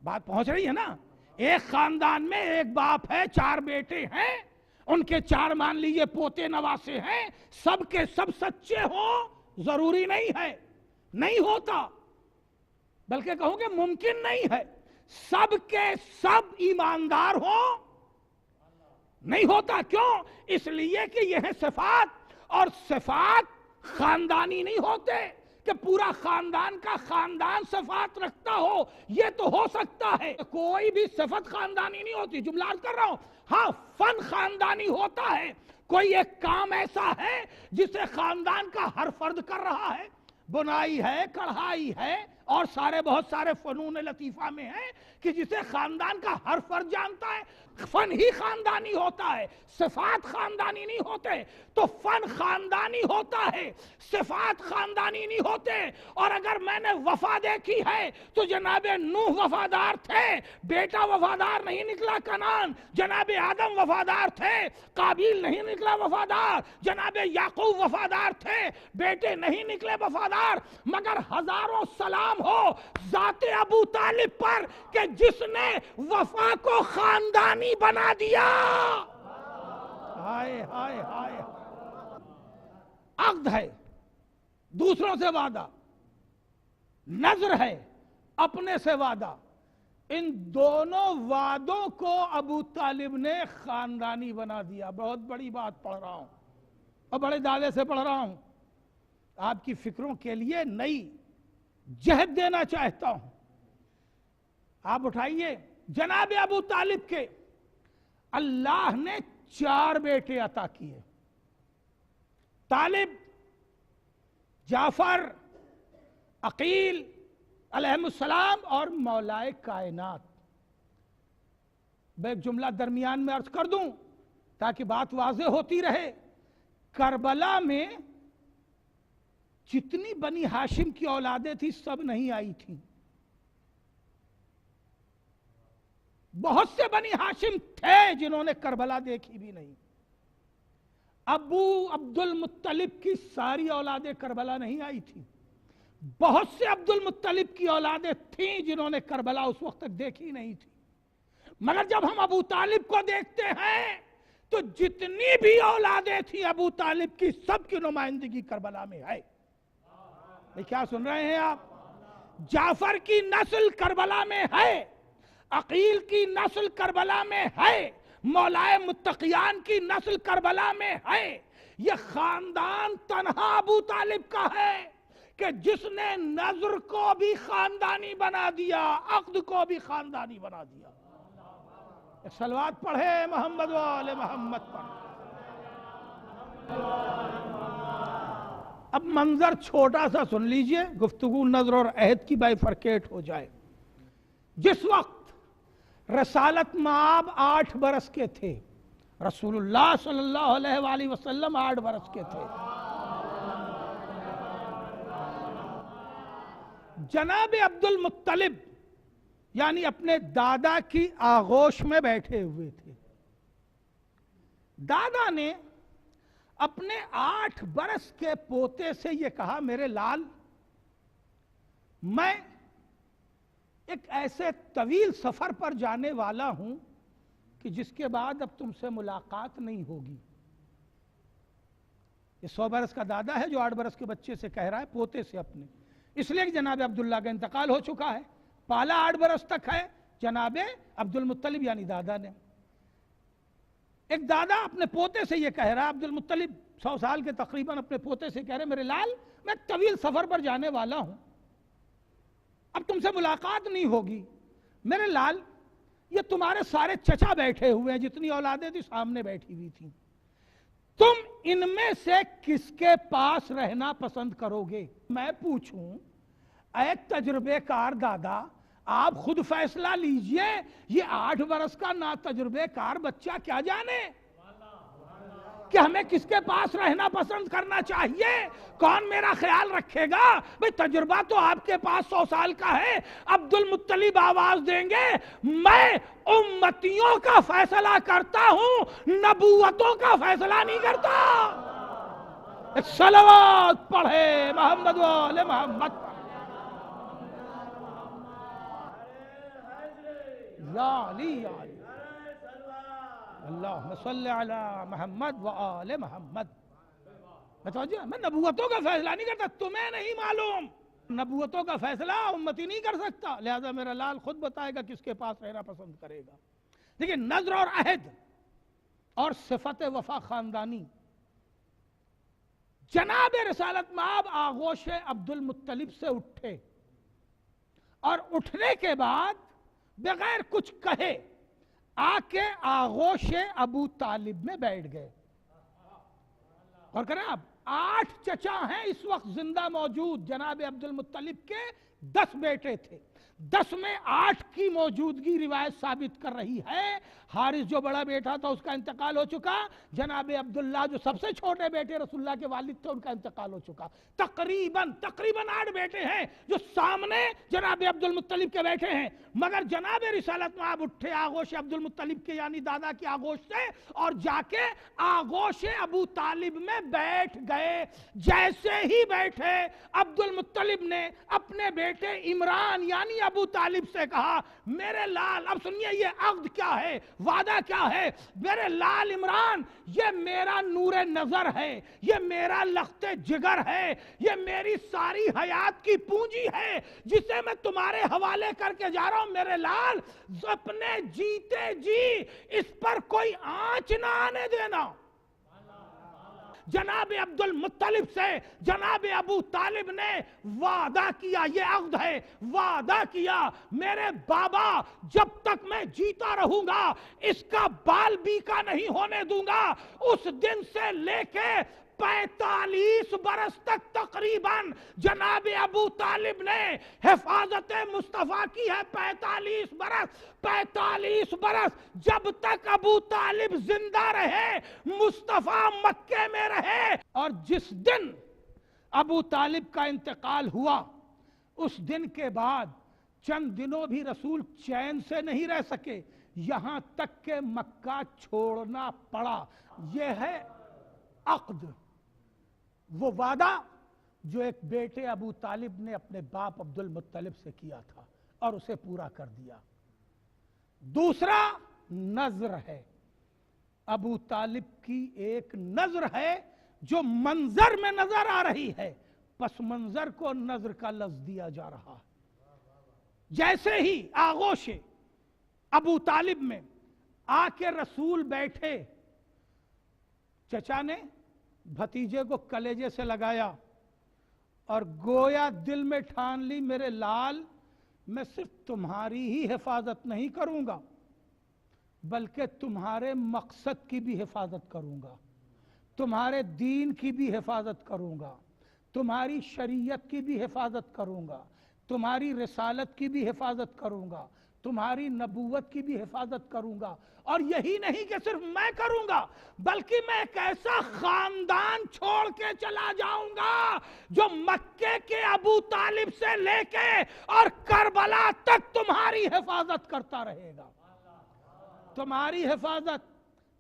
بات پہنچ رہی ہے نا. ایک خاندان میں ایک باپ ہے, 4 بیٹے ہیں, ان کے 4 مان لیجئے پوتے نواسے ہیں, سب کے سب سچے ہوں ضروری نہیں ہے, نہیں ہوتا, بلکہ کہوں کہ ممکن نہیں ہے. سب کے سب ایماندار ہوں نہیں ہوتا. کیوں؟ اس لیے کہ یہ ہے صفات, اور صفات خاندانی نہیں ہوتے کہ پورا خاندان کا خاندان صفات رکھتا ہو. یہ تو ہو سکتا ہے, کوئی بھی صفت خاندانی نہیں ہوتی. جملہ عرض کر رہا ہوں. ہاں فن خاندانی ہوتا ہے, کوئی ایک کام ایسا ہے جسے خاندان کا ہر فرد کر رہا ہے. بنائی ہے, کڑھائی ہے, اور بہت سارے فنون لطیفہ میں ہیں کہ جسے خاندان کا ہر فرد جانتا ہے. فن ہی خاندانی ہوتا ہے, صفات خاندانی نہیں ہوتے. تو فن خاندانی ہوتا ہے, صفات خاندانی نہیں ہوتے. اور اگر میں نے وفا دیکھی ہے تو جناب نوح وفادار تھے, بیٹا وفادار نہیں نکلا کنعان. جناب آدم وفادار تھے, قابیل نہیں نکلا وفادار. جناب یعقوب وفادار تھے, بیٹے نہیں نکلے وفادار. مگر ہزاروں سلام ہو ذات ابو طالب پر کہ جس نے وفا کو خاندانی بنا دیا. ہائے ہائے ہائے. عقد ہے, دوسروں سے وعدہ, نذر ہے, اپنے سے وعدہ. ان دونوں وعدوں کو ابو طالب نے خاندانی بنا دیا. بہت بڑی بات پڑھ رہا ہوں اور بڑے دعوے سے پڑھ رہا ہوں. آپ کی فکروں کے لیے نئی جہد دینا چاہتا ہوں. آپ اٹھائیے. جناب ابو طالب کے اللہ نے 4 بیٹے عطا کیے. طالب, جعفر, عقیل علیہ السلام اور مولائے کائنات. میں ایک جملہ درمیان میں عرض کر دوں تاکہ بات واضح ہوتی رہے. کربلا میں جتنی بنی ہاشم کی اولادیں تھی سب نہیں آئی تھیں. بہت سے بنی ہاشم تھے جنہوں نے کربلا دیکھی بھی نہیں. ابو عبد المطلب کی ساری اولادیں کربلا نہیں آئی تھی. بہت سے عبد المطلب کی اولادیں تھیں جنہوں نے کربلا اس وقت تک دیکھی نہیں تھی. مگر جب ہم ابو طالب کو دیکھتے ہیں تو جتنی بھی اولادیں تھیں ابو طالب کی سب کی نمائندگی کربلا میں ہے. کیا سن رہے ہیں آپ؟ جعفر کی نسل کربلا میں ہے, عقیل کی نسل کربلا میں ہے, مولائے متقیان کی نسل کربلا میں ہے. یہ خاندان تنہا ابو طالب کا ہے کہ جس نے نظر کو بھی خاندانی بنا دیا، عقد کو بھی خاندانی بنا دیا. ایک صلوات پڑھے محمد و آل محمد پر. اب منظر چھوٹا سا سن لیجئے، گفتگو نظر اور عہد کی بائیفرکیٹ ہو جائے. جس وقت رسالت مآب 8 برس کے تھے، رسول اللہ صلی اللہ علیہ وآلہ وسلم 8 برس کے تھے، جناب عبد المطلب یعنی اپنے دادا کی آغوش میں بیٹھے ہوئے تھے. دادا نے اپنے 8 برس کے پوتے سے یہ کہا، میرے لال، میں ایک ایسے طویل سفر پر جانے والا ہوں کہ جس کے بعد اب تم سے ملاقات نہیں ہوگی. یہ 100 برس کا دادا ہے جو 8 برس کے بچے سے کہہ رہا ہے، پوتے سے اپنے، اس لیے کہ جناب عبداللہ کا انتقال ہو چکا ہے. پالا 8 برس تک ہے جناب عبد المطلب یعنی دادا نے. ایک دادا اپنے پوتے سے یہ کہہ رہا ہے، عبد المطلب 100 سال کے تقریباً اپنے پوتے سے کہہ رہے، میرے لال، میں طویل سفر پر جانے والا ہوں، اب تم سے ملاقات نہیں ہوگی. میرے لال، یہ تمہارے سارے چچا بیٹھے ہوئے ہیں، جتنی اولادیں تھی سامنے بیٹھی ہوئی تھیں، تم ان میں سے کس کے پاس رہنا پسند کرو گے؟ میں پوچھوں، اے تجربے کار دادا، آپ خود فیصلہ لیجئے. یہ 8 برس کا نا تجربے کار بچہ کیا جانے کہ ہمیں کس کے پاس رہنا پسند کرنا چاہیے؟ کون میرا خیال رکھے گا؟ بھئی تجربہ تو آپ کے پاس 100 سال کا ہے. عبد المطلب آواز دیں گے، میں امتیوں کا فیصلہ کرتا ہوں، نبوتوں کا فیصلہ نہیں کرتا. ایک صلوات پڑھے محمد و آل محمد. یا علی یا علی، اللہم صلی علی محمد و آل محمد. میں نبوتوں کا فیصلہ نہیں کرتا، تمہیں نہیں معلوم. نبوتوں کا فیصلہ امتی نہیں کر سکتا، لہذا میرا لال خود بتائے گا کس کے پاس رہنا پسند کرے گا. دیکھیں، نظر اور عہد اور صفت وفا خاندانی. جناب رسالت مآب آغوش عبد المطلب سے اٹھے اور اٹھنے کے بعد بغیر کچھ کہے آ کے آغوش ابو طالب میں بیٹھ گئے. اور کریں آپ، 8 چچا ہیں اس وقت زندہ موجود. جناب عبد المطلب کے 10 بیٹے تھے، 10 میں 8 کی موجودگی روایت ثابت کر رہی ہے. حارث جو بڑا بیٹا تھا اس کا انتقال ہو چکا. جناب عبداللہ جو سب سے چھوٹے بیٹے رسول اللہ کے والد تھے ان کا انتقال ہو چکا. تقریباً 8 بیٹے ہیں جو سامنے جناب عبد المطلب کے بیٹھے ہیں. مگر جناب رسالت مآب اٹھے آغوش عبد المطلب کے یعنی دادا کی آغوش سے اور جا کے آغوش ابو طالب میں بیٹھ گئے. جیسے ہی بیٹھے عبد المطلب نے اپنے بیٹے عمران یعنی ابو طالب سے کہا، میرے لال، اب سنیے یہ عقد کیا ہے، وعدہ کیا ہے. میرے لال عمران، یہ میرا نور نظر ہے، یہ میرا لخت جگر ہے، یہ میری ساری حیات کی پونجی ہے جسے میں تمہارے حوالے کر کے جا رہا ہوں. میرے لال، اپنے جیتے جی اس پر کوئی آنچ نہ آنے دینا. جناب عبد المطلب سے جناب ابو طالب نے وعدہ کیا، یہ عقد ہے، وعدہ کیا، میرے بابا جب تک میں جیتا رہوں گا اس کا بال بیکا نہیں ہونے دوں گا. اس دن سے لے کے 45 برس تک تقریباً جناب ابو طالب نے حفاظت مصطفیٰ کی ہے. 45 برس جب تک ابو طالب زندہ رہے، مصطفیٰ مکے میں رہے. اور جس دن ابو طالب کا انتقال ہوا اس دن کے بعد چند دنوں بھی رسول چین سے نہیں رہ سکے، یہاں تک کہ مکہ چھوڑنا پڑا. یہ ہے عقد، وہ وعدہ جو ایک بیٹے ابو طالب نے اپنے باپ عبد المطلب سے کیا تھا اور اسے پورا کر دیا. دوسرا نظر ہے. ابو طالب کی ایک نظر ہے جو منظر میں نظر آ رہی ہے، پس منظر کو نظر کا لفظ دیا جا رہا. جیسے ہی آغوش ابو طالب میں آ کے رسول بیٹھے، چچا نے بھتیجے کو کلیجے سے لگایا اور گویا دل میں ٹھان لی میرے لال میں صرف تمہاری ہی حفاظت نہیں کروں گا بلکہ تمہارے مقصد کی بھی حفاظت کروں گا، تمہارے دین کی بھی حفاظت کروں گا، تمہاری شریعت کی بھی حفاظت کروں گا، تمہاری رسالت کی بھی حفاظت کروں گا، تمہاری نبوت کی بھی حفاظت کروں گا۔ اور یہی نہیں کہ صرف میں کروں گا بلکہ میں ایک ایسا خاندان چھوڑ کے چلا جاؤں گا جو مکے کے ابو طالب سے لے کے اور کربلا تک تمہاری حفاظت کرتا رہے گا، تمہاری حفاظت،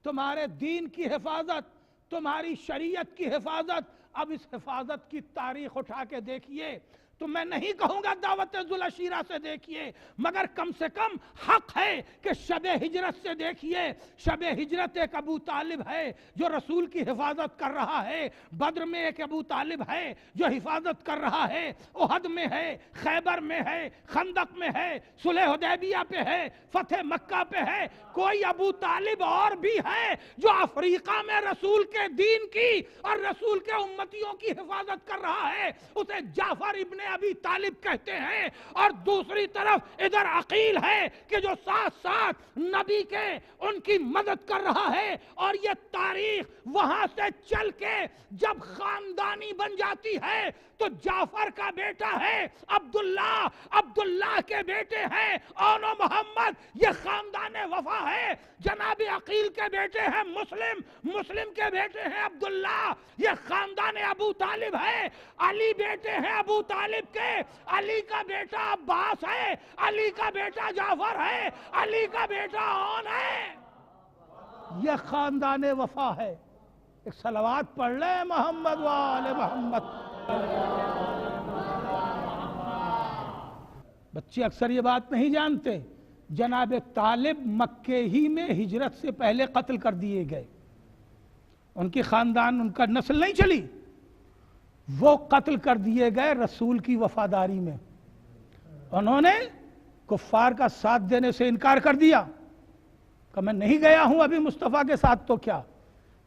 تمہارے دین کی حفاظت، تمہاری شریعت کی حفاظت۔ اب اس حفاظت کی تاریخ اٹھا کے دیکھیے تو میں نہیں کہوں گا دعوت ذوالعشیرہ سے دیکھیے، مگر کم سے کم حق ہے کہ شب ہجرت سے دیکھیے۔ شب ہجرت ایک ابو طالب ہے جو رسول کی حفاظت کر رہا ہے، بدر میں ایک ابو طالب ہے جو حفاظت کر رہا ہے، احد میں ہے، خیبر میں ہے، خندق میں ہے، صلح حدیبیہ پہ ہے، فتح مکہ پہ ہے۔ کوئی ابو طالب اور بھی ہے جو افریقہ میں رسول کے دین کی اور رسول کے امتیوں کی حفاظت کر رہا ہے، اسے جعفر ابن ابی طالب کہتے ہیں۔ اور دوسری طرف ادھر عقیل ہے کہ جو ساتھ ساتھ نبی کے ان کی مدد کر رہا ہے۔ اور یہ تاریخ وہاں سے چل کے جب خاندانی بن جاتی ہے تو جعفر کا بیٹا ہے عبداللہ، عبداللہ کے بیٹے ہیں اون و محمد، یہ خاندان وفا ہے۔ جناب عقیل کے بیٹے ہیں مسلم، مسلم کے بیٹے ہیں عبداللہ، یہ خاندان ابو طالب ہے۔ علی بیٹے ہیں ابو طالب کے، علی کا بیٹا عباس ہے، علی کا بیٹا جعفر ہے، علی کا بیٹا اون ہے۔ یہ خاندان وفا ہے۔ ایک صلوات پڑھ لیں محمد و آل محمد۔ بچے اکثر یہ بات نہیں جانتے، جناب طالب مکے ہی میں ہجرت سے پہلے قتل کر دیے گئے، ان کی خاندان، ان کا نسل نہیں چلی، وہ قتل کر دیے گئے رسول کی وفاداری میں۔ انہوں نے کفار کا ساتھ دینے سے انکار کر دیا کہ میں نہیں گیا ہوں ابھی مصطفیٰ کے ساتھ تو کیا،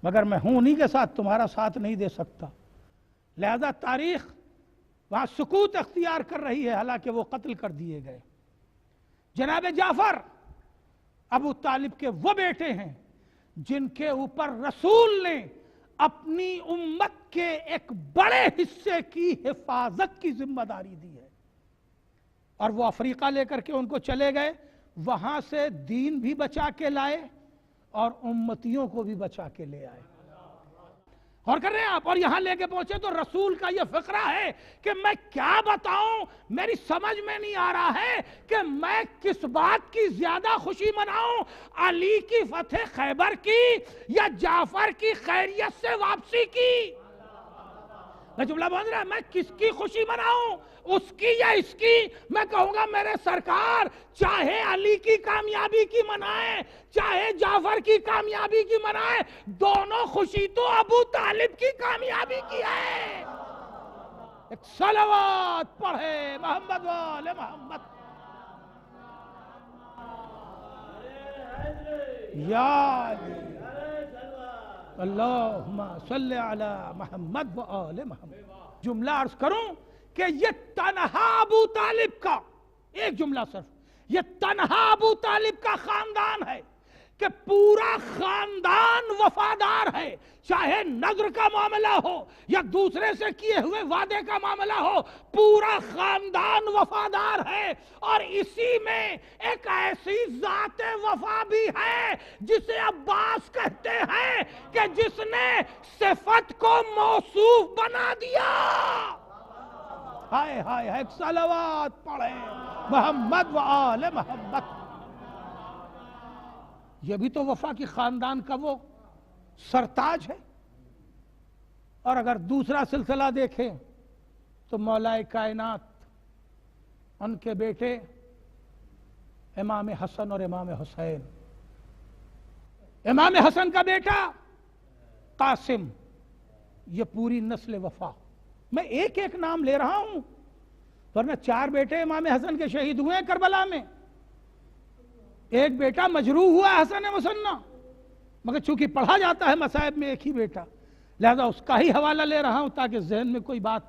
مگر میں ہوں انہی کے ساتھ، تمہارا ساتھ نہیں دے سکتا۔ لہذا تاریخ وہاں سکوت اختیار کر رہی ہے، حالانکہ وہ قتل کر دیے گئے۔ جناب جعفر ابو طالب کے وہ بیٹے ہیں جن کے اوپر رسول نے اپنی امت کے ایک بڑے حصے کی حفاظت کی ذمہ داری دی ہے، اور وہ افریقہ لے کر کے ان کو چلے گئے، وہاں سے دین بھی بچا کے لائے اور امتیوں کو بھی بچا کے لے آئے۔ اور کر رہے ہیں آپ، اور یہاں لے کے پہنچے تو رسول کا یہ فقرہ ہے کہ میں کیا بتاؤں، میری سمجھ میں نہیں آ رہا ہے کہ میں کس بات کی زیادہ خوشی مناؤں، علی کی فتح خیبر کی یا جعفر کی خیریت سے واپسی کی۔ میں جملہ بول رہا ہے، میں کس کی خوشی مناؤں، اس کی یا اس کی؟ میں کہوں گا میرے سرکار چاہے علی کی کامیابی کی منائے چاہے جعفر کی کامیابی کی منائے، دونوں خوشی تو ابو طالب کی کامیابی کی ہے۔ ایک صلوات پڑھے محمد والے محمد۔ یا علی اللہم صلی علی محمد و آل محمد۔ جملہ عرض کروں کہ یہ تنہا ابو طالب کا، ایک جملہ صرف، یہ تنہا ابو طالب کا خاندان ہے کہ پورا خاندان وفادار ہے، چاہے نذر کا معاملہ ہو یا دوسرے سے کیے ہوئے وعدے کا معاملہ ہو، پورا خاندان وفادار ہے۔ اور اسی میں ایک ایسی ذات وفا بھی ہے جسے عباس کہتے ہیں کہ جس نے صفت کو موصوف بنا دیا۔ ہائے ہائے، ایک صلوات پڑھیں محمد و آل محمد۔ یہ بھی تو وفا کی خاندان کا وہ سرتاج ہے۔ اور اگر دوسرا سلسلہ دیکھیں تو مولا کائنات، ان کے بیٹے امام حسن اور امام حسین، امام حسن کا بیٹا قاسم، یہ پوری نسل وفا۔ میں ایک ایک نام لے رہا ہوں، ورنہ 4 بیٹے امام حسن کے شہید ہوئے ہیں کربلا میں، ایک بیٹا مجروح ہوا حسن مسنہ، مگر چونکہ پڑھا جاتا ہے مصائب میں ایک ہی بیٹا، لہذا اس کا ہی حوالہ لے رہا ہوں تاکہ ذہن میں کوئی بات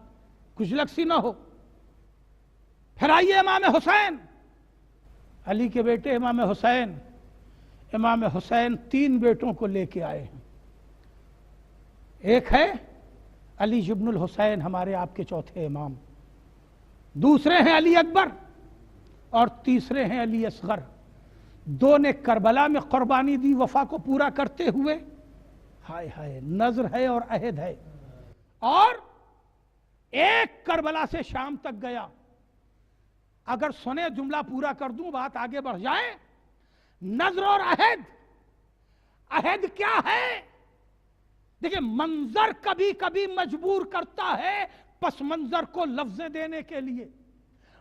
کچھ سی نہ ہو۔ پھر آئیے امام حسین، علی کے بیٹے امام حسین۔ امام حسین 3 بیٹوں کو لے کے آئے ہیں۔ ایک ہے علی ابن الحسین، ہمارے آپ کے چوتھے امام، دوسرے ہیں علی اکبر، اور تیسرے ہیں علی اصغر۔ 2 نے کربلا میں قربانی دی وفا کو پورا کرتے ہوئے۔ ہائے ہائے، نظر ہے اور عہد ہے۔ اور ایک کربلا سے شام تک گیا۔ اگر سنے جملہ پورا کر دوں بات آگے بڑھ جائے۔ نظر اور عہد۔ عہد کیا ہے؟ دیکھیں، منظر کبھی کبھی مجبور کرتا ہے پس منظر کو لفظیں دینے کے لیے۔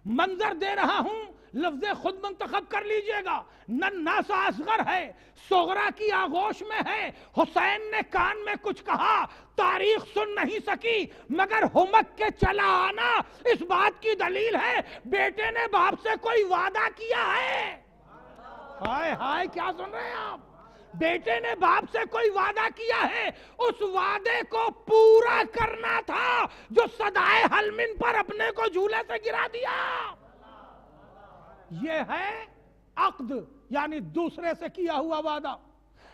منظر دے رہا ہوں، لفظ خود منتخب کر لیجئے گا۔ نناسا اصغر ہے، صغرا کی آغوش میں ہے۔ حسین نے کان میں کچھ کہا، تاریخ سن نہیں سکی، مگر ہمک کے چلا آنا اس بات کی دلیل ہے بیٹے نے باپ سے کوئی وعدہ کیا ہے۔ ہائے ہائے، کیا سن رہے ہیں آپ؟ بیٹے نے باپ سے کوئی وعدہ کیا ہے، اس وعدے کو پورا کرنا تھا جو صدائے حلمن پر اپنے کو جھولے سے گرا دیا۔ یہ ہے عقد، یعنی دوسرے سے کیا ہوا وعدہ۔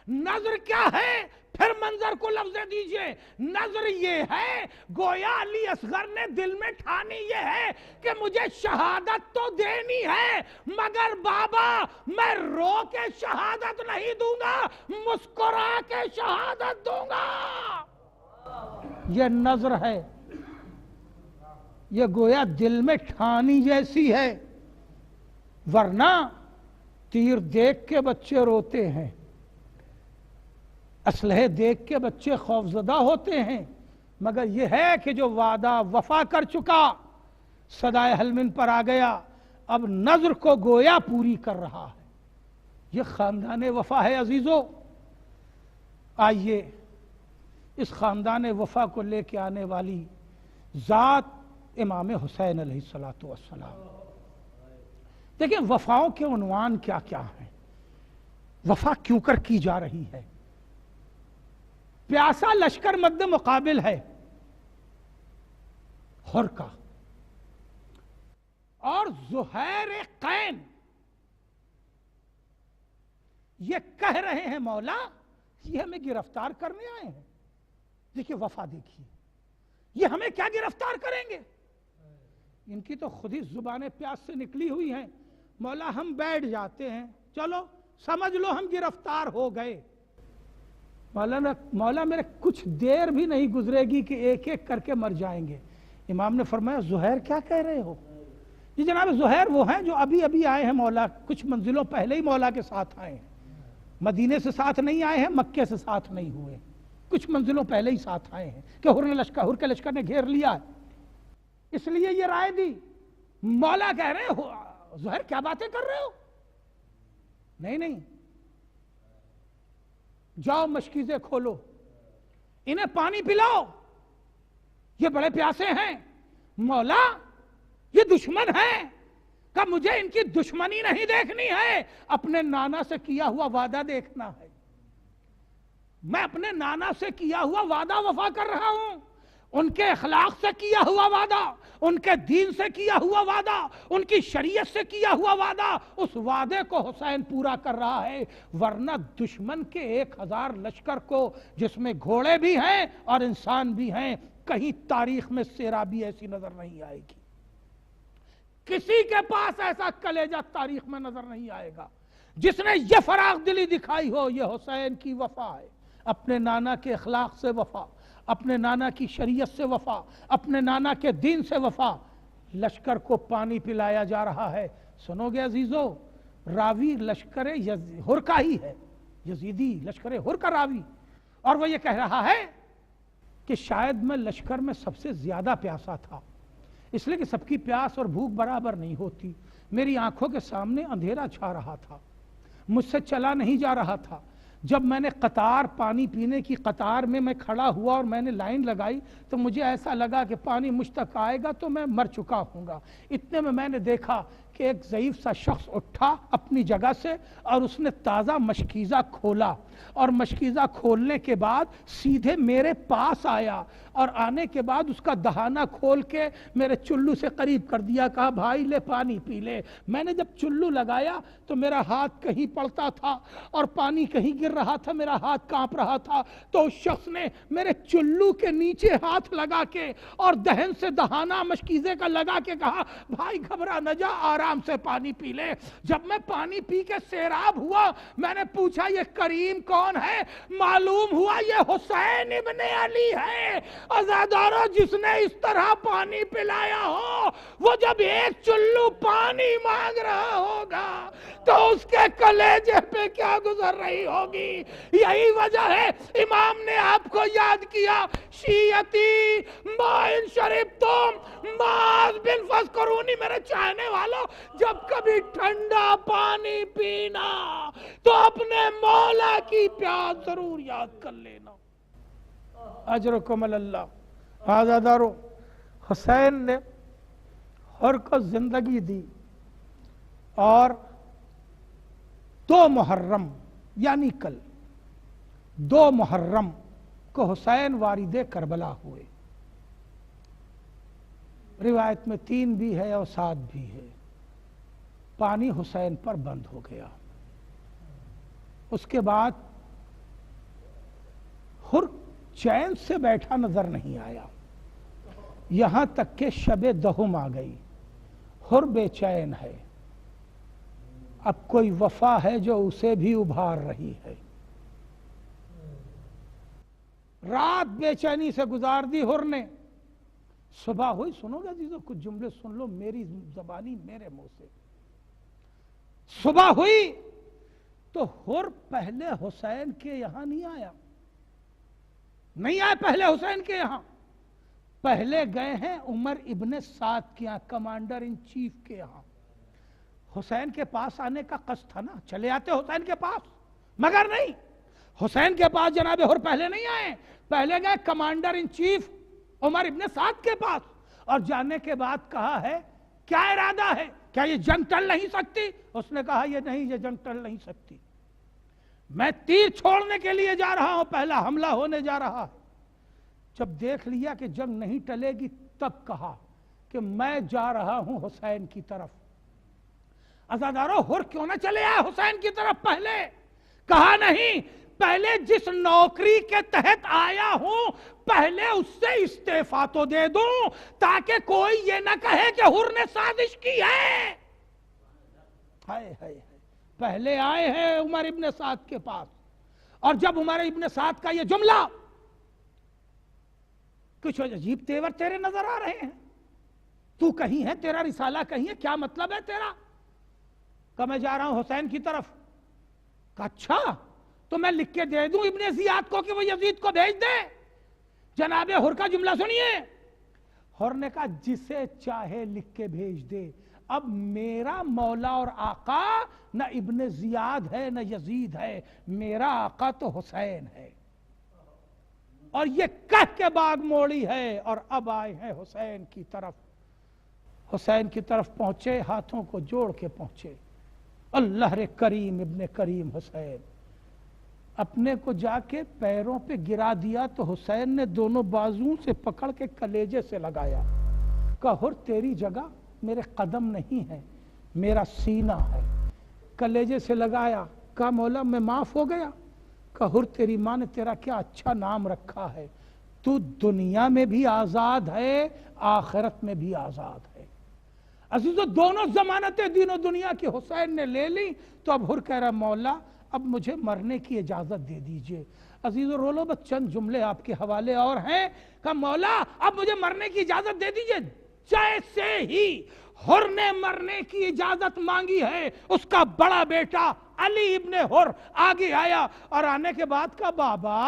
نظر کیا ہے؟ پھر منظر کو لفظیں دیجئے۔ نظر یہ ہے، گویا علی اصغر نے دل میں ٹھانی یہ ہے کہ مجھے شہادت تو دینی ہے، مگر بابا میں رو کے شہادت نہیں دوں گا، مسکرا کے شہادت دوں گا۔ یہ نظر ہے، یہ گویا دل میں ٹھانی جیسی ہے۔ ورنہ تیر دیکھ کے بچے روتے ہیں، اسلحے دیکھ کے بچے خوفزدہ ہوتے ہیں، مگر یہ ہے کہ جو وعدہ وفا کر چکا، صدائے حلمن پر آ گیا، اب نظر کو گویا پوری کر رہا ہے۔ یہ خاندان وفا ہے عزیزو۔ آئیے اس خاندان وفا کو لے کے آنے والی ذات امام حسین علیہ السلام۔ دیکھیں وفاؤں کے عنوان کیا کیا ہیں، وفا کیوں کر کی جا رہی ہے۔ پیاسا لشکر مد مقابل ہے ہرکا، اور زہیر قین یہ کہہ رہے ہیں مولا یہ ہمیں گرفتار کرنے آئے ہیں۔ دیکھیے وفا، دیکھیے یہ ہمیں کیا گرفتار کریں گے؟ ان کی تو خود ہی زبانیں پیاس سے نکلی ہوئی ہیں، مولا ہم بیٹھ جاتے ہیں، چلو سمجھ لو ہم گرفتار ہو گئے۔ مولا میرے کچھ دیر بھی نہیں گزرے گی کہ ایک ایک کر کے مر جائیں گے۔ امام نے فرمایا زہیر کیا کہہ رہے ہو؟ جی جناب، زہیر وہ ہیں جو ابھی ابھی آئے ہیں مولا، کچھ منزلوں پہلے ہی مولا کے ساتھ آئے ہیں، مدینے سے ساتھ نہیں آئے ہیں، مکے سے ساتھ نہیں ہوئے، کچھ منزلوں پہلے ہی ساتھ آئے ہیں کہ ہر کے لشکر نے گھیر لیا ہے، اس لیے یہ رائے دی۔ مولا کہہ رہے ہو زہیر کیا باتیں کر رہے ہو؟ نہیں، جاؤ مشکیزیں کھولو، انہیں پانی پلاؤ، یہ بڑے پیاسے ہیں۔ مولا یہ دشمن ہیں، کہ مجھے ان کی دشمنی نہیں دیکھنی ہے، اپنے نانا سے کیا ہوا وعدہ دیکھنا ہے۔ میں اپنے نانا سے کیا ہوا وعدہ وفا کر رہا ہوں، ان کے اخلاق سے کیا ہوا وعدہ، ان کے دین سے کیا ہوا وعدہ، ان کی شریعت سے کیا ہوا وعدہ، اس وعدے کو حسین پورا کر رہا ہے۔ ورنہ دشمن کے 1000 لشکر کو، جس میں گھوڑے بھی ہیں اور انسان بھی ہیں، کہیں تاریخ میں سیرابی ایسی نظر نہیں آئے گی، کسی کے پاس ایسا کلیجہ تاریخ میں نظر نہیں آئے گا جس نے یہ فراغ دلی دکھائی ہو۔ یہ حسین کی وفا ہے، اپنے نانا کے اخلاق سے وفا، اپنے نانا کی شریعت سے وفا، اپنے نانا کے دین سے وفا۔ لشکر کو پانی پلایا جا رہا ہے۔ سنو گے عزیزو، راوی لشکر ہرکا ہی ہے، یزیدی لشکر ہرکا راوی، اور وہ یہ کہہ رہا ہے کہ شاید میں لشکر میں سب سے زیادہ پیاسا تھا، اس لیے کہ سب کی پیاس اور بھوک برابر نہیں ہوتی۔ میری آنکھوں کے سامنے اندھیرا چھا رہا تھا، مجھ سے چلا نہیں جا رہا تھا۔ جب میں نے قطار، پانی پینے کی قطار میں کھڑا ہوا اور میں نے لائن لگائی تو مجھے ایسا لگا کہ پانی مجھ تک آئے گا تو میں مر چکا ہوں گا۔ اتنے میں نے دیکھا کہ ایک ضعیف سا شخص اٹھا اپنی جگہ سے اور اس نے تازہ مشکیزہ کھولا، اور مشکیزہ کھولنے کے بعد سیدھے میرے پاس آیا، اور آنے کے بعد اس کا دہانہ کھول کے میرے چلو سے قریب کر دیا، کہا بھائی لے پانی پی لے۔ میں نے جب چلو لگایا تو میرا ہاتھ کہیں پڑتا تھا اور پانی کہیں گر رہا تھا، میرا ہاتھ کانپ رہا تھا، تو اس شخص نے میرے چلو کے نیچے ہاتھ لگا کے اور دہن سے دہانہ مشکیزے کا لگا کے کہا بھائی گھبرا نہ جا، آرام سے پانی پی لے۔ جب میں پانی پی کے سیراب ہوا، میں نے پوچھا یہ کریم کون ہے؟ معلوم ہوا یہ حسین ابن علی ہے۔ عزادارو، جس نے اس طرح پانی پلایا ہو، وہ جب ایک چلو پانی مانگ رہا ہوگا تو اس کے کلیجے پہ کیا گزر رہی ہوگی۔ یہی وجہ ہے امام نے آپ کو یاد کیا، شیعتی ما ان شربتم ماء بن فاذکرونی، میرے چاہنے والوں، جب کبھی ٹھنڈا پانی پینا تو اپنے مولا کی پیاس ضرور یاد کر لینا۔ اجرکم اللہ۔ عزادارو، حسین نے حر کو زندگی دی، اور 2 محرم یعنی کل 2 محرم کو حسین وارد کربلا ہوئے۔ روایت میں 3 بھی ہے اور 7 بھی ہے۔ پانی حسین پر بند ہو گیا۔ اس کے بعد حر چین سے بیٹھا نظر نہیں آیا، یہاں تک کہ شب دہم آ گئی۔ حر بے چین ہے، اب کوئی وفا ہے جو اسے بھی ابھار رہی ہے۔ رات بے چینی سے گزار دی حر نے۔ صبح ہوئی، سنو گے عزیزو، کچھ جملے سن لو میری زبانی میرے منہ سے۔ صبح ہوئی تو حر پہلے حسین کے یہاں نہیں آیا، نہیں آئے پہلے حسین کے یہاں، پہلے گئے ہیں عمر ابن سعد کے یہاں، کمانڈر ان چیف کے یہاں۔ حسین کے پاس آنے کا قصد تھا نا، چلے آتے حسین کے پاس، مگر نہیں، حسین کے پاس جناب حر پہلے نہیں آئے، پہلے گئے کمانڈر ان چیف عمر ابن سعد کے پاس، اور جانے کے بعد کہا ہے کیا ارادہ ہے، کیا یہ جنگ ٹل نہیں سکتی؟ اس نے کہا یہ نہیں، یہ جنگ ٹل نہیں سکتی، میں تیر چھوڑنے کے لیے جا رہا ہوں، پہلا حملہ ہونے جا رہا ہے۔ جب دیکھ لیا کہ جنگ نہیں ٹلے گی، تب کہا کہ میں جا رہا ہوں حسین کی طرف۔ عزادارو، حر کیوں نہ چلے آئے حسین کی طرف پہلے؟ کہا نہیں، پہلے جس نوکری کے تحت آیا ہوں پہلے اس سے استعفیٰ تو دے دوں، تاکہ کوئی یہ نہ کہے کہ حر نے سازش کی ہے۔ ہائے ہائے، پہلے آئے ہیں عمر ابن سعد کے پاس، اور جب عمر ابن سعد کا یہ جملہ، کچھ عجیب تیور تیرے نظر آ رہے ہیں، تو کہیں ہے، تیرا رسالہ کہیں ہے، کیا مطلب ہے تیرا؟ کہ میں جا رہا ہوں حسین کی طرف۔ کہ اچھا، تو میں لکھ کے دے دوں ابن زیاد کو کہ وہ یزید کو بھیج دے؟ جناب حر کا جملہ سنیے۔ حر نے کہا جسے چاہے لکھ کے بھیج دے، اب میرا مولا اور آقا نہ ابن زیاد ہے نہ یزید ہے، میرا آقا تو حسین ہے۔ اور یہ کہہ کے باغ موڑی ہے، اور اب آئے ہیں حسین کی طرف۔ حسین کی طرف پہنچے، ہاتھوں کو جوڑ کے پہنچے، اللہ رے کریم ابن کریم حسین۔ اپنے کو جا کے پیروں پہ گرا دیا تو حسین نے دونوں بازوں سے پکڑ کے کلیجے سے لگایا۔ کہا حر تیری جگہ میرے قدم نہیں ہے، میرا سینہ ہے۔ کلیجے سے لگایا، کہا مولا میں معاف ہو گیا۔ کہا حر تیری ماں نے تیرا کیا اچھا نام رکھا ہے، تو دنیا میں بھی آزاد ہے، آخرت میں بھی آزاد ہے۔ عزیزو، دونوں ضمانتیں دین و دنیا کی حسین نے لے لی، تو اب حر کہہ رہا مولا اب مجھے مرنے کی اجازت دے دیجئے۔ عزیزو رولو، بس چند جملے آپ کے حوالے اور ہیں۔ کہا مولا اب مجھے مرنے کی اجازت دے دیجئے۔ جیسے ہی حر نے مرنے کی اجازت مانگی ہے، اس کا بڑا بیٹا علی ابن حر آگے آیا، اور آنے کے بعد کہا بابا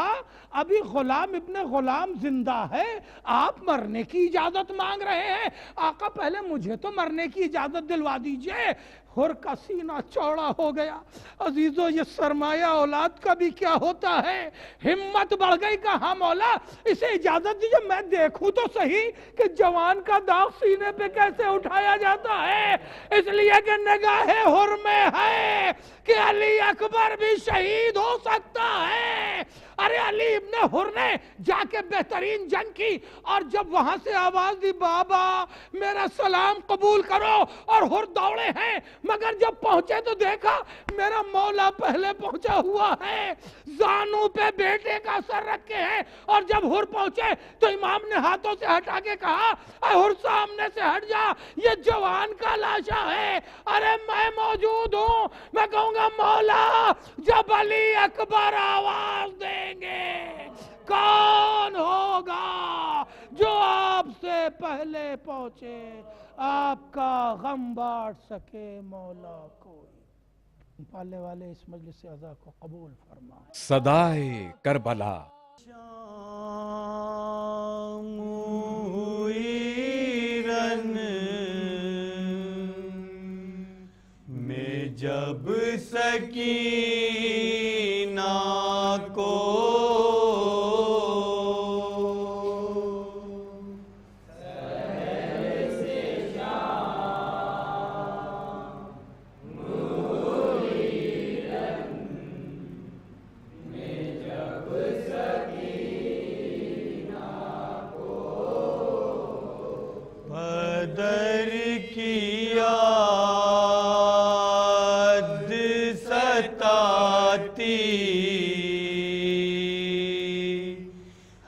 ابھی غلام ابن غلام زندہ ہے، آپ مرنے کی اجازت مانگ رہے ہیں؟ آقا پہلے مجھے تو مرنے کی اجازت دلوا دیجئے۔ حر کا سینہ چوڑا ہو گیا۔ عزیزو یہ سرمایہ اولاد کا بھی کیا ہوتا ہے، ہمت بڑھ گئی، کہا مولا اسے اجازت دیجئے میں دیکھوں تو صحیح کہ جوان کا داغ سینے پہ کیسے اٹھایا جاتا ہے۔ اس لیے کہ نگاہ حر میں ہے کہ علی اکبر بھی شہید ہو سکتا ہے۔ ارے علی ابن حر نے جا کے بہترین جنگ کی، اور جب وہاں سے آواز دی بابا میرا سلام قبول کرو، اور حر دوڑے ہیں، مگر جب پہنچے تو دیکھا میرا مولا پہلے پہنچا ہوا ہے، زانوں پہ بیٹے کا سر رکھے ہیں۔ اور جب حر پہنچے تو امام نے ہاتھوں سے ہٹا کے کہا اے حر سامنے سے ہٹ جا، یہ جوان کا لاشا ہے۔ ارے میں موجود ہوں، میں کہوں گا مولا جب علی اکبر آواز دیں گے کون ہوگا جو آپ سے پہلے پہنچے، آپ کا غم بانٹ سکے مولا کوئی۔ پالنے والے اس مجلس عزا کو قبول فرمائیں۔ صدائے کربلا میں جب سکینہ کو بدر کی یاد ستاتی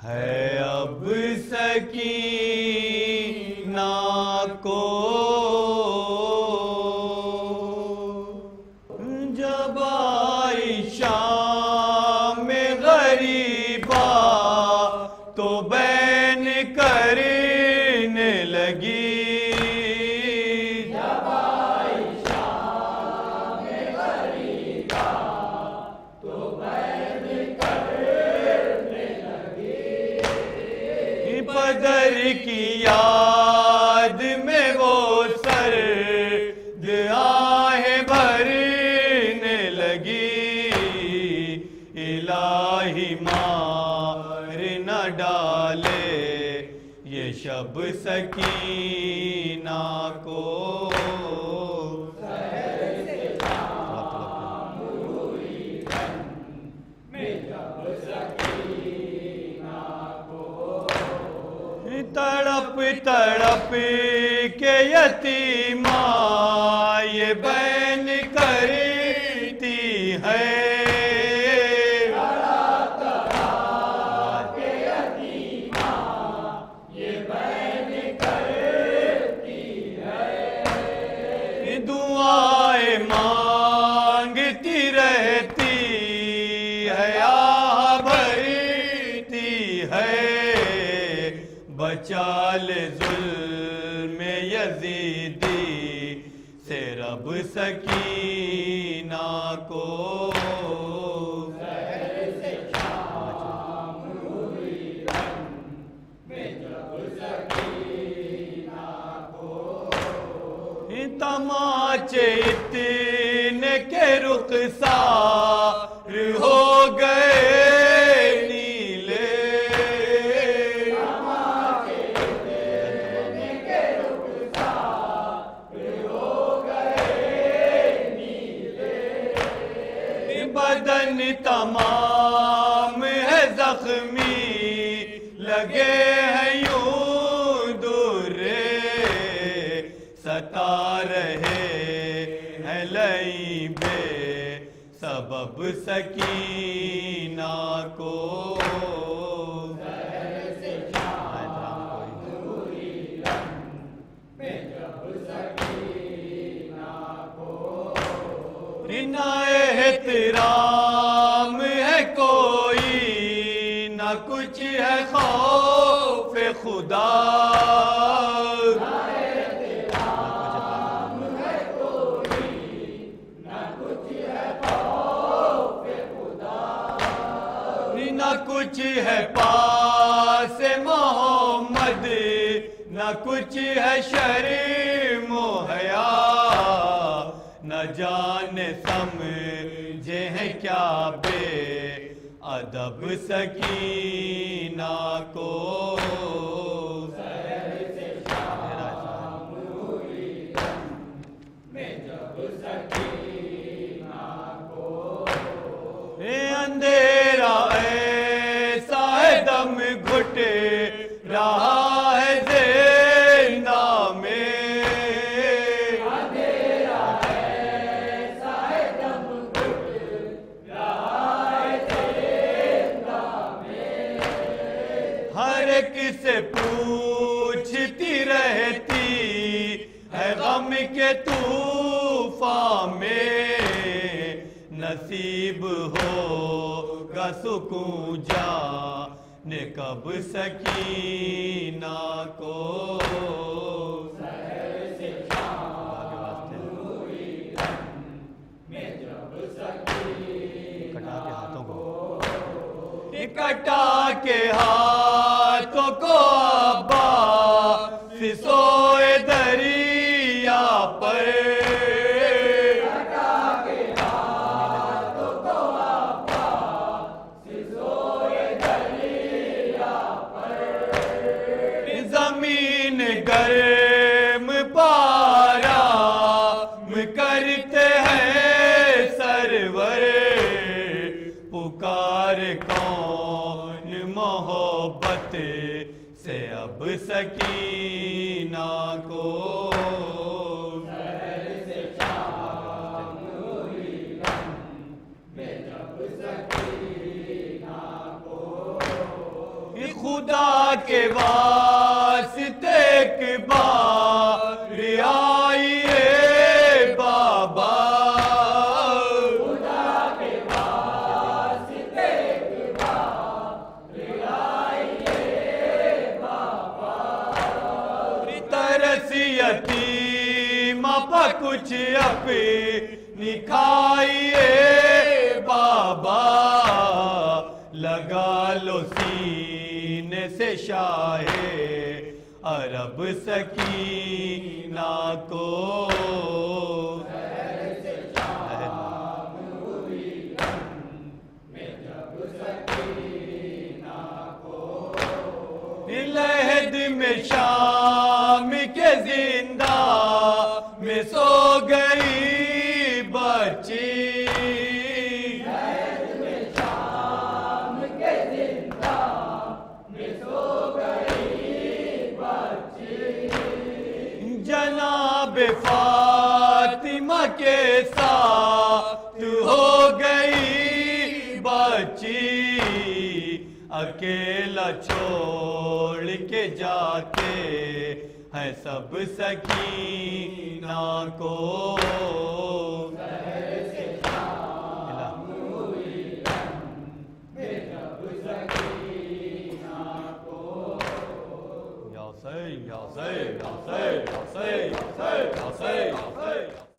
ہے اب سکینہ کو، جب آئی شام غریبا تو بین کرنے لگی، بدر کی یاد میں وہ سر آہیں بھرنے لگی، الہی مار نہ ڈالے یہ شب سکینہ کو۔ تڑپ تڑپ کے یتیمہ یہ بین کرتی ہے، دعائیں مانگتی رہتی ہے، آہ بھرتی ہے، بچا لے ظلم یزیدی سے رب سکینہ کو۔ تماچے اتنے کے رخسار ہو گئے نیلے، بدن تمام ہے زخمی، لگے ہیں یوں درے، ستا رہے ہیں لئی بے سبب سکینہ کو۔ نہ احترام ہے کوئی، نہ کچھ ہے خوف خدا، نہ کچھ ہے پاس محمد، نہ کچھ ہے شرم و حیا، نہ جانے سمجھے ہیں کیا بے ادب سکینہ کو اندھیرا ایسا ہے دم گھٹ رہا ہے زندہ میں اندھیرا ایسا ہے دم گھٹ رہا ہے زندہ میں ہر ایک سے پوچھتی رہتی ہے غم کے طوفان میں نصیب ہوگا سکون جانے کب سکینہ کو سحر سے شام ہوئی میں جب سکینہ کو کٹا کے ہاتھوں کو عباس سوئے دریا پر گرم پارام کرتے ہیں سرور پکار کون محبت سے اب سکینہ کو خدا کے واسطے ایک بار آئیے بابا خدا کے واسطے ایک بار آئیے بابا ترس یتیم پا کچھ اپنی کھائیے بابا لگا لو سینے سے شاہ عرب سکینہ کو لحد میں شام کے زندہ میں سو گئی بچی جناب فاطمہ کے ساتھ ہو گئی بچی اکیلا چھوڑ کے جاتے ہیں سب سکینہ کو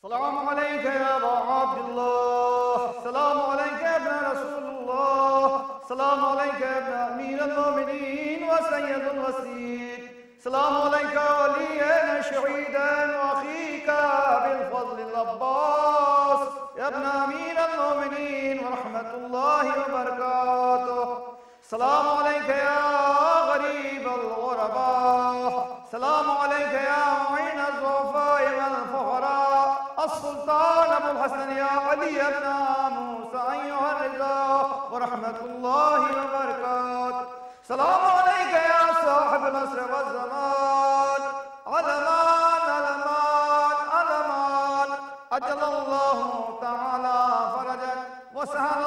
السلام عليك يا أبا عبد الله السلام عليك يا ابن رسول الله السلام عليك يا ابن أمير المؤمنين وسيد الوسيد السلام عليك وليا شهيدا وأخيك بالفضل العباس يا ابن أمير المؤمنين ورحمة الله وبركاته السلام عليك يا غريب الغرباء السلام عليك يا معين الضعفاء والفقراء السلطان ابو الحسن يا علي بن موسى ايها الرضا ورحمة الله وبركاته السلام عليك يا صاحب العصر والزمان علمان علمان علمان اجل الله تعالى فرجك وسهل